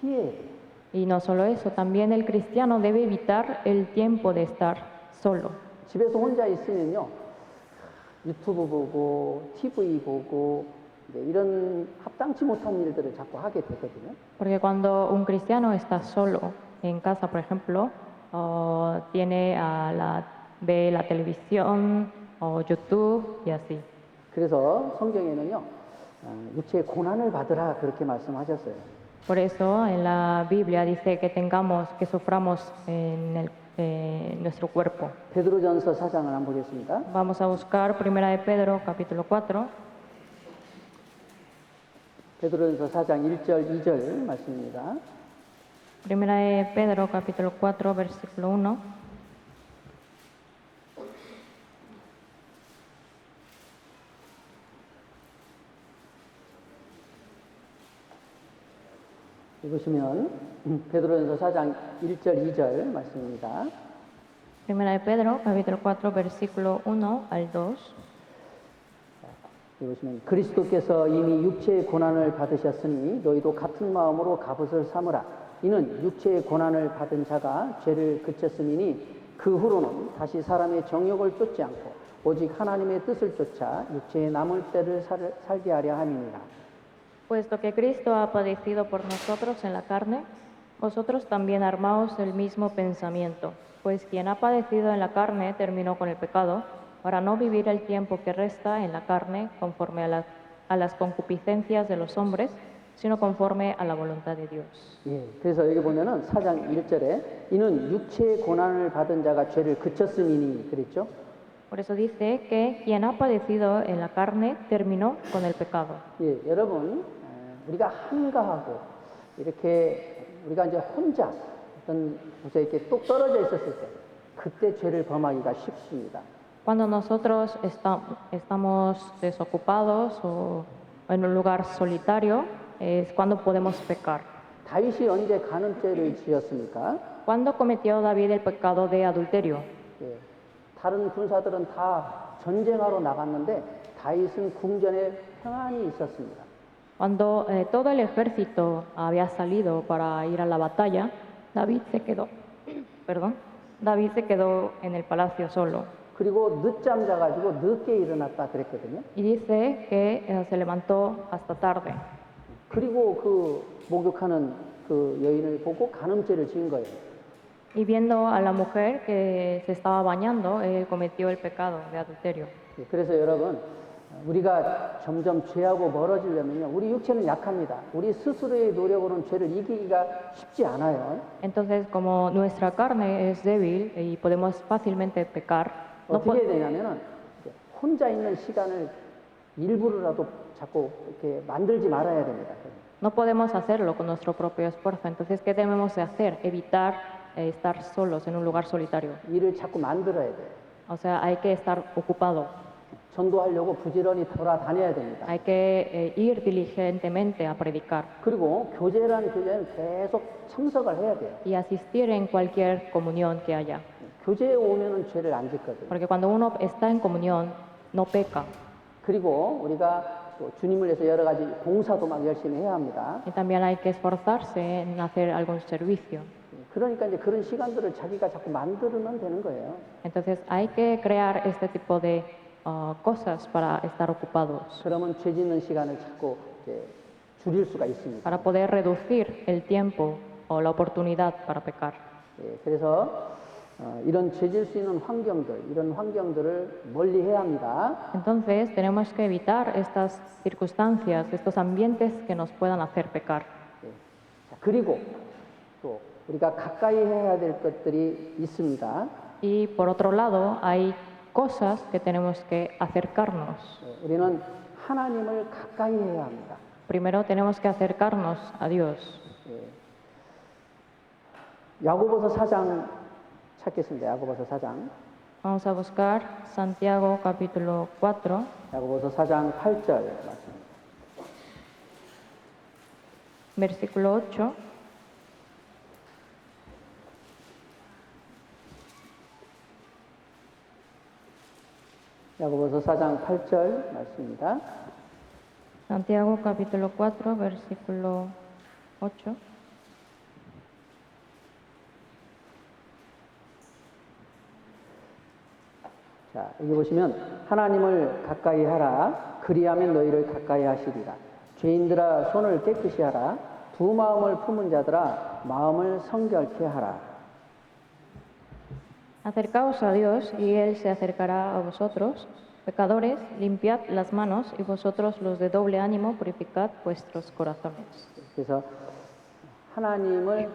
피해야 돼요. Y no solo eso, también el cristiano debe evitar el tiempo de estar solo. 집에서 혼자 있으면요, 유튜브 보고 TV 보고 이런 합당치 못한 일들을 자꾸 하게 되거든요. Porque cuando un cristiano está solo en casa, por ejemplo, ve la televisión o YouTube y así. 그래서 성경에는요, 육체의 고난을 받으라 그렇게 말씀하셨어요. Por eso en la Biblia dice que suframos en nuestro cuerpo. 베드로전서 4장을 한번 보겠습니다. Vamos a buscar 1 de Pedro, capítulo 4. 베드로전서 4장 1절, 2절 말씀입니다. 1 de Pedro, capítulo 4, versículo 1. 보시면 베드로전서 4장 1절 2절 말씀입니다. Primera de Pedro, capítulo 4, versículo 1 al 2. 보시면 그리스도께서 이미 육체의 고난을 받으셨으니 너희도 같은 마음으로 갑옷을 삼으라. 이는 육체의 고난을 받은 자가 죄를 그쳤음이니 그 후로는 다시 사람의 정욕을 쫓지 않고 오직 하나님의 뜻을 쫓아 육체의 남을 때를 살게 하려 함이니라. Puesto que Cristo ha padecido por nosotros en la carne, vosotros también armaos del mismo pensamiento, pues quien ha padecido en la carne terminó con el pecado, para no vivir el tiempo que resta en la carne conforme a las concupiscencias de los hombres, sino conforme a la voluntad de Dios. 예, 그래서 여기 보면은 4장 1절에 이는 육체의 고난을 받은 자가 죄를 그쳤음이니 그랬죠? Por eso dice que quien ha padecido en la carne terminó con el pecado. 예, 여러분 우리가 한가하고 이렇게 우리가 이제 혼자 어떤 곳에 이렇게 똑 떨어져 있었을 때 그때 죄를 범하기가 쉽습니다. Cuando nosotros estamos desocupados o en un lugar solitario, es cuando podemos pecar. 다윗이 언제 간음죄를 지었습니까? ¿Cuándo cometió David el pecado de adulterio? 예, 다른 군사들은 다 전쟁하러 나갔는데 다윗은 궁전에 평안히 있었습니다. Cuando todo el ejército había salido para ir a la batalla, David se quedó, David se quedó en el palacio solo. 그리고 늦잠 자가지고 늦게 일어났다 그랬거든요. Y dice que se levantó hasta tarde. 그리고 그 목욕하는 그 여인을 보고 간음죄를 지은 거예요. Y viendo a la mujer que se estaba bañando, él cometió el pecado de adulterio. 예, 그래서 여러분 우리가 점점 죄하고 멀어지려면요, 우리 육체는 약합니다. 우리 스스로의 노력으로는 죄를 이기기가 쉽지 않아요. Entonces, como nuestra carne es débil y podemos fácilmente pecar, 어떻게 해야 되냐면은 혼자 있는 시간을 일부러라도 자꾸 이렇게 만들지 말아야 됩니다. no podemos hacerlo con nuestro propio esfuerzo. Entonces, ¿qué debemos de hacer? Evitar estar solos en un lugar solitario. 일을 자꾸 만들어야 돼요. O sea, hay que estar ocupado. 전도하려고 부지런히 돌아다녀야 됩니다. Hay que ir diligentemente a predicar 그리고 교제라는 교제는 계속 참석을 해야 돼요. y asistir en cualquier comunión que haya. 교제에 오면은 죄를 안 짓거든요. Porque cuando uno está en comunión, no peca. 그리고 우리가 또 주님을 위해서 여러 가지 봉사도 막 열심히 해야 합니다. Y también hay que esforzarse en hacer algún servicio. 그러니까 이제 그런 시간들을 자기가 자꾸 만들면 되는 거예요. Entonces, hay que crear este tipo de cosas para estar ocupados, 그러면 죄 짓는 시간을 자꾸 이제 줄일 수가 있습니다. para poder reducir el tiempo o la oportunidad para pecar. 예, 그래서 이런 죄 질 수 있는 환경들, 이런 환경들을 멀리 해야 합니다. Entonces, tenemos que evitar estas circunstancias, estos ambientes que nos puedan hacer pecar. 예. 자, 그리고 또 우리가 가까이 해야 될 것들이 있습니다. Y por otro lado, hay cosas que tenemos que acercarnos. 예, 우리는 하나님을 가까이 해야 합니다. Primero tenemos que acercarnos a Dios. 예. 야고보서 4장 찾겠습니다. 야고보서 4장. Vamos a buscar Santiago capítulo 4, 야고보서 4장 8절 말씀. versículo 8. 야고보서 4장 8절 말씀입니다. Santiago capítulo 4, versículo 8. 자, 여기 보시면 하나님을 가까이 하라. 그리하면 너희를 가까이 하시리라. 죄인들아 손을 깨끗이 하라. 두 마음을 품은 자들아 마음을 성결케 하라. Acercaos a Dios y Él se acercará a vosotros. Pecadores, limpiad las manos y vosotros los de doble ánimo purificad vuestros corazones. 그래서 하나님을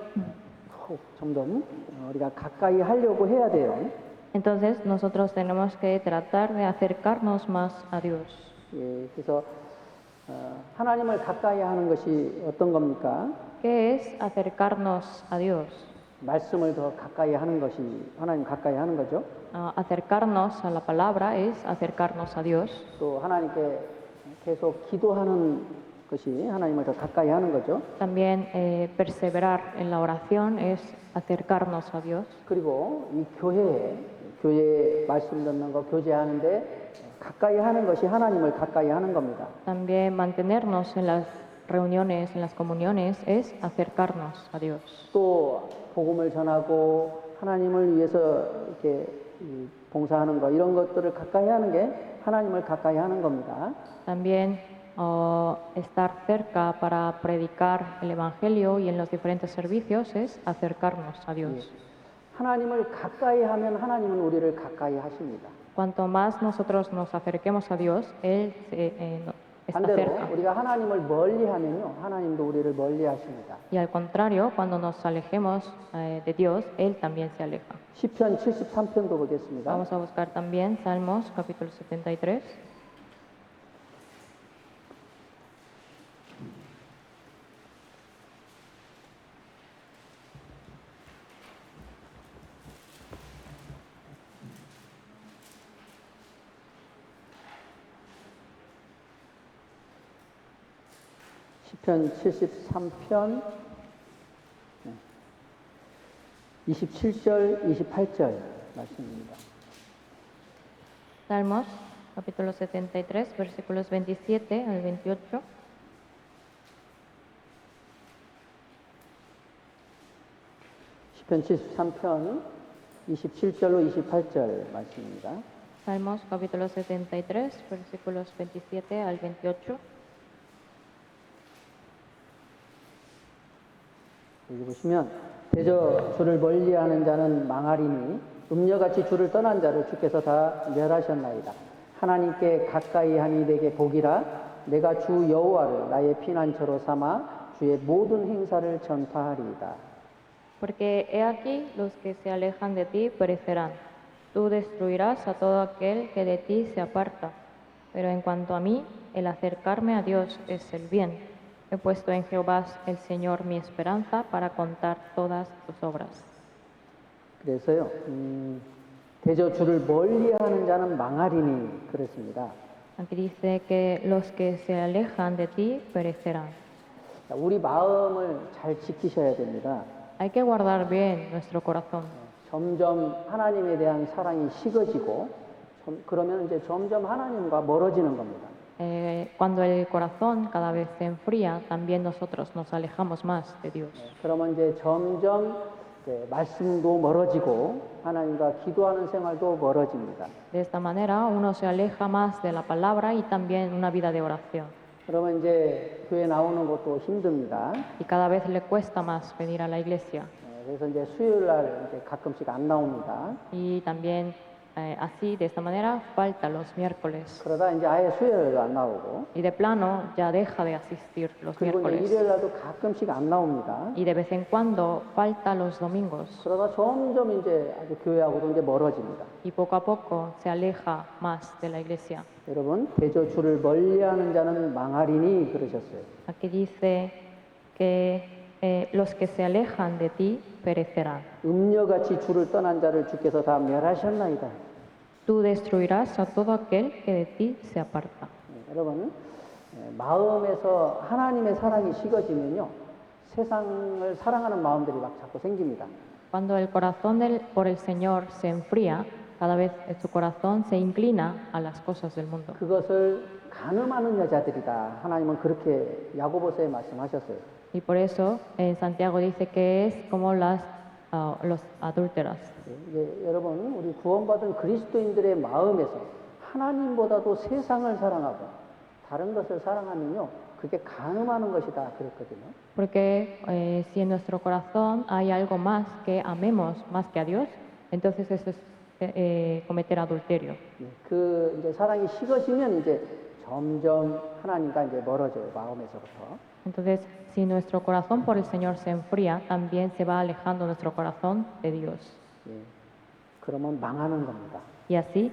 점점 우리가 가까이 하려고 해야 돼요. Entonces nosotros tenemos que tratar de acercarnos más a Dios. 예, 그래서 하나님을 가까이 하는 것이 어떤 겁니까? ¿Qué es acercarnos a Dios? 말씀을 더 가까이 하는 것이 하나님 가까이 하는 거죠. Acercarnos a la palabra es acercarnos a Dios. 또 하나님께 계속 기도하는 것이 하나님을 더 가까이 하는 거죠. También perseverar en la oración es acercarnos a Dios. 그리고 이 교회 말씀 듣는 거, 교제하는데 가까이 하는 것이 하나님을 가까이 하는 겁니다. También mantenernos en las reuniones, en las comuniones, es acercarnos a Dios. 또 복음을 전하고 하나님을 위해서 이렇게 봉사하는 거, 이런 것들을 가까이 하는 게 하나님을 가까이 하는 겁니다. También estar cerca para predicar el Evangelio y en los diferentes servicios es acercarnos a Dios. 하나님을 가까이 하면 하나님은 우리를 가까이 하십니다. Cuanto más nosotros nos acerquemos a Dios, Él está 반대로 cerca. 우리가 하나님을 멀리 하면요, 하나님도 우리를 멀리 하십니다. Y al contrario, cuando nos alejemos de Dios, Él también se aleja. 시편 73편도 보겠습니다. Vamos a buscar también Salmos capítulo 73. 시편 73편 27절, 28절 말씀입니다. Salmos capítulo 73, versículos 27 al 28. 시편 73편 27절로 28절 말씀입니다. Salmos capítulo 73, versículos 27 al 28. 여기 보시면 대저 주를 멀리하는 자는 망하리니 음녀같이 주를 떠난 자를 주께서 다 멸하셨나이다. 하나님께 가까이 하니 내게 복이라. 내가 주 여호와를 나의 피난처로 삼아 주의 모든 행사를 전파하리이다. Porque he aquí los que se alejan de ti perecerán. Tú destruirás a todo aquel que de ti se aparta. Pero en cuanto a mí, el acercarme a Dios es el bien. He puesto en Jehová el Señor mi esperanza para contar todas tus obras. 그래서요, 대저 주를 멀리하는 자는 망하리니 그랬습니다. Aquí dice que los que se alejan de ti perecerán. 우리 마음을 잘 지키셔야 됩니다. Hay que guardar bien nuestro corazón. 점점 하나님에 대한 사랑이 식어지고 그러면 이제 점점 하나님과 멀어지는 겁니다. Cuando el corazón cada vez se enfría, también nosotros nos alejamos más de Dios. 그러면 이제 점점 말씀도 멀어지고 하나님과 기도하는 생활도 멀어집니다. De esta manera uno se aleja más de la palabra y también una vida de oración. 그러면 이제 교회 나오는 것도 힘듭니다. Y cada vez le cuesta más venir a la iglesia. 그래서 이제 수요일 날 이제 가끔씩 안 나옵니다. Y también así, de esta manera, falta los miércoles. 그러다 이제 아예 수요일도 안 나오고 Y de plano ya deja de asistir los 그리고 이제 miércoles. 일요일 날도 가끔씩 안 나옵니다. Y de vez en cuando falta los domingos. 그러다 점점 이제 아주 교회하고도 이제 멀어집니다. Y poco a poco se aleja más de la iglesia. 여러분, 대저 주를 멀리하는 자는 망하리니 그러셨어요. Aquí dice que los que se alejan de ti perecerán. 음녀같이 주를 떠난 자를 주께서 다 멸하셨나이다. Tú destruirás a todo aquel que de ti se aparta. 여러분, 마음에서 하나님의 사랑이 식어지면요, 세상을 사랑하는 마음들이 막 자꾸 생깁니다. Cuando el corazón por el Señor se enfría, cada vez su corazón se inclina a las cosas del mundo. 그것을 간음하는 여자들이다. 하나님은 그렇게 야고보서에 말씀하셨어요. Y por eso en Santiago dice que es como los adúlteras. 여러분, 우리 구원받은 그리스도인들의 마음에서 하나님보다도 세상을 사랑하고 다른 것을 사랑하면요, 그게 간음하는 것이다 그랬거든요. Porque si en nuestro corazón hay algo más que amemos más que a Dios, entonces eso es cometer adulterio. 그 이제 사랑이 식어지면 이제 점점 하나님과 이제 멀어져요, 마음에서부터. Entonces, si nuestro corazón por el Señor se enfría, también se va alejando nuestro corazón de Dios. 그러면 망하는 겁니다. Y así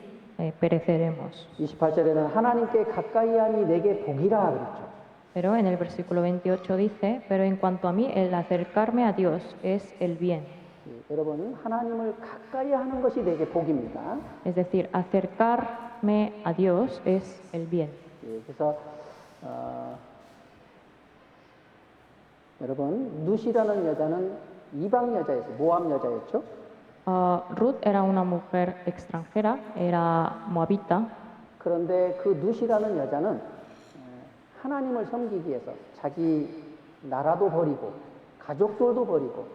pereceremos. 28절에는 하나님께 가까이 하니 내게 복이라 그랬죠. Pero en el versículo 28 dice, pero en cuanto a mí, el acercarme a Dios es el bien. 여러분, 하나님을 가까이 하는 것이 내게 복입니다. Es decir, acercarme a Dios es el bien. 그래서 여러분, 룻이라는 여자는 이방 여자였어요. 모압 여자였죠. Ruth era una mujer extranjera, era moabita, 그런데 그 룻이라는 여자는 하나님을 섬기기 위해서 자기 나라도 버리고 가족들도 버리고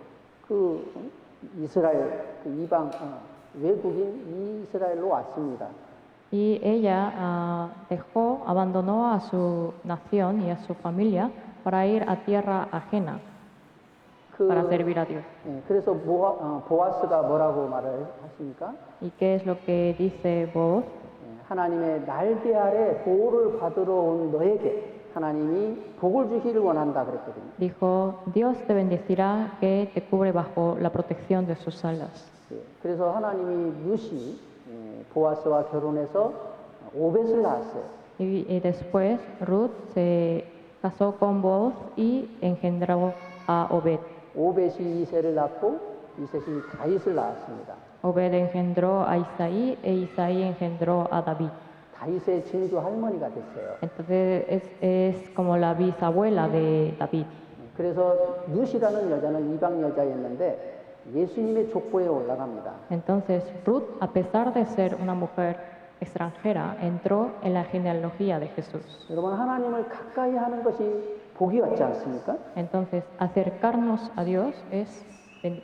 그 이스라엘 그 이방 외국인 이스라엘로 왔습니다. y ella abandonó a su nación y a su familia para ir a tierra ajena para servir a Dios. 그래서 보아스가 뭐라고 말을 하십니까? ¿Y qué es lo que dice Boaz? 하나님의 날개 아래 보호를 받으러 온 너에게 하나님이 복을 주기를 원한다 그랬거든요. Dijo, Dios te bendecirá que te cubre bajo la protección de sus alas. 그래서 하나님이 룻이 보아스와 결혼해서 오벳을 낳았어요. Y después Ruth se casó con Boaz y engendró a Obed. 오벳이 이새를 낳고 이셋이 다윗을 낳았습니다. Obed engendró a Isaí e Isaí engendró a David. 다윗의 증조 할머니가 됐어요. Entonces es como la bisabuela de David. 그래서 룻이라는 여자는 이방 여자였는데 예수님의 족보에 올라갑니다. Entonces Ruth, a pesar de ser una mujer extranjera, entró en la genealogía de Jesús. 여러분 하나님을 가까이 하는 것이 복이었지 않습니까? Entonces acercarnos a Dios es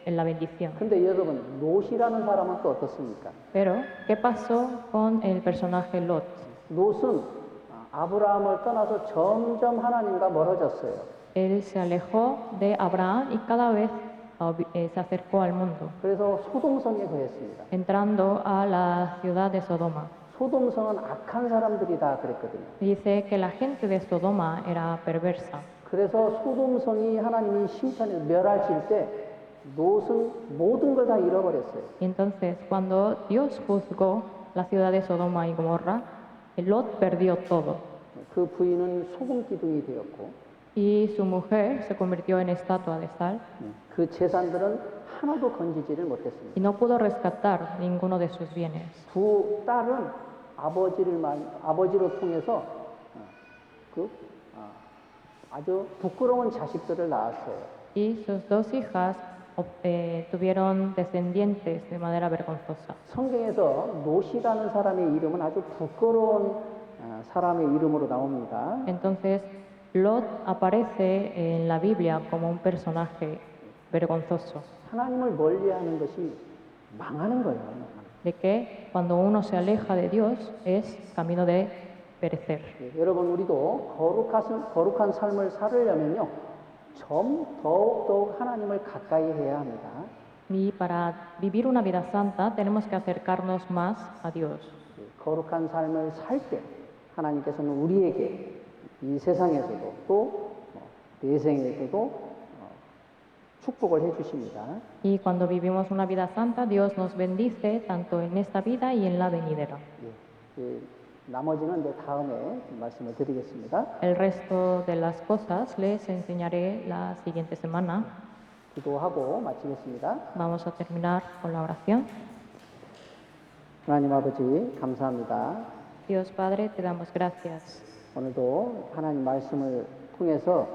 la bendición. 근데 여러분 롯이라는 사람은 또 어떻습니까? Pero ¿qué pasó con el personaje Lot? 롯은 아브라함을 떠나서 점점 하나님과 멀어졌어요. Él se alejó de Abraham y cada vez se acercó al mundo, 그래서 소돔성에 거했습니다. entrando a la ciudad de Sodoma. 소돔성은 악한 사람들이다 그랬거든요. Dice que la gente de Sodoma era perversa. 그래서 소돔성이 하나님이 심판에 멸하실 때 롯은 모든 걸 다 잃어버렸어요. Entonces, cuando Dios juzgó la ciudad de Sodoma y Gomorra, Lot perdió todo 그 부인은 소금 기둥이 되었고 y su mujer se convirtió en estatua de sal 그 재산들은 하나도 건지지를 못했습니다. y no pudo rescatar ninguno de sus bienes. 두 딸은 아버지로 통해서 아주 부끄러운 자식들을 낳았어요. Y sus dos hijas tuvieron descendientes de manera vergonzosa. 성경에서 롯이라는 사람의 이름은 아주 부끄러운 사람의 이름으로 나옵니다. Entonces, Lot aparece en la Biblia como un personaje vergonzoso, 하나님을 멀리하는 것이 망하는 거예요. de que cuando uno se aleja de Dios es camino de perecer. 여러분 우리도 거룩한 삶을 살으려면요, 더욱 하나님을 가까이 해야 합니다. Y para vivir una vida santa tenemos que acercarnos más a Dios. 거룩한 삶을 살 때 하나님께서는 우리에게 이 세상에서도 또 내생에서도 축복을 해주십니다. Y cuando vivimos una vida santa, Dios nos bendice tanto en esta vida y en la venidera. 나머지는 이제 다음에 말씀을 드리겠습니다. El resto de las cosas les enseñaré la siguiente semana. 기도하고 마치겠습니다. Vamos a terminar con la oración. 하나님 아버지 감사합니다. Dios Padre, te damos gracias. 오늘도 하나님 말씀을 통해서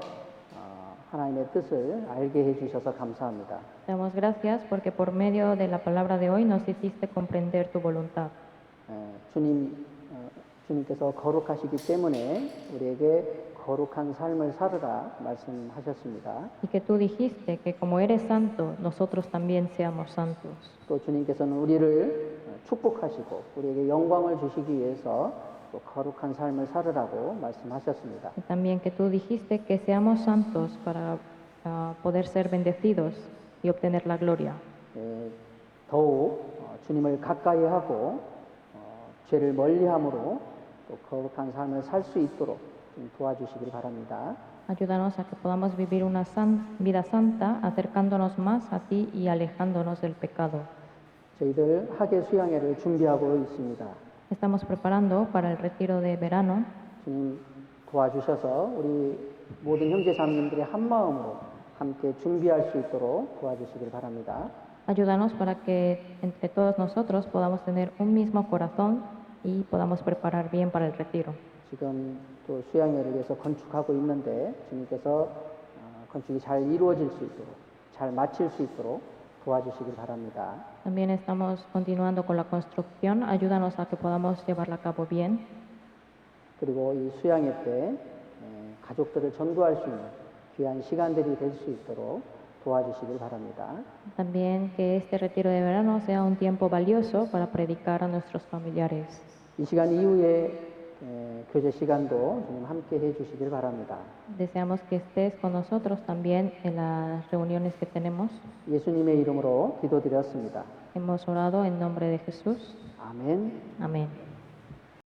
하나님의 뜻을 알게 해주셔서 감사합니다. Te damos gracias porque por medio de la palabra de hoy nos hiciste comprender tu voluntad. 주님께서 거룩하시기 때문에 우리에게 거룩한 삶을 살으라 말씀하셨습니다. Y que tú dijiste que como eres santo, nosotros también seamos santos. 또 주님께서는 우리를 축복하시고 우리에게 영광을 주시기 위해서 또 거룩한 삶을 살으라고 말씀하셨습니다. Y también que tú dijiste que seamos santos para poder ser bendecidos y obtener la gloria. 더욱 주님을 가까이 하고 죄를 멀리함으로 또 거룩한 삶을 살 수 있도록 좀 도와주시길 바랍니다. Ayúdanos a que podamos vivir una vida santa, acercándonos más a ti y alejándonos del pecado. 저희들 학예 수양회를 준비하고 있습니다. Estamos preparando para el retiro de verano. 주님 도와주셔서 우리 모든 형제 자매님들이 한 마음으로 함께 준비할 수 있도록 도와주시길 바랍니다. Ayúdanos para que entre todos nosotros podamos tener un mismo corazón y podamos preparar bien para el retiro. 지금 또 수양회를 위해서 건축하고 있는데 주님께서 건축이 잘 이루어질 수 있도록, 잘 마칠 수 있도록 도와주시길 바랍니다. También estamos continuando con la construcción. Ayúdanos a que podamos llevarla a cabo bien. 그리고 이 수양회 때 가족들을 전도할 수 있는 귀한 시간들이 될 수 있도록 도와주시길 바랍니다. También que este retiro de verano sea un tiempo valioso para predicar a nuestros familiares. 이 시간 이후에 교제 시간도 주님 함께 해주시길 바랍니다. Deseamos que estés con nosotros también en las reuniones que tenemos. 예수님의 이름으로 기도드렸습니다. Hemos orado en nombre de Jesús. 아멘. Amén.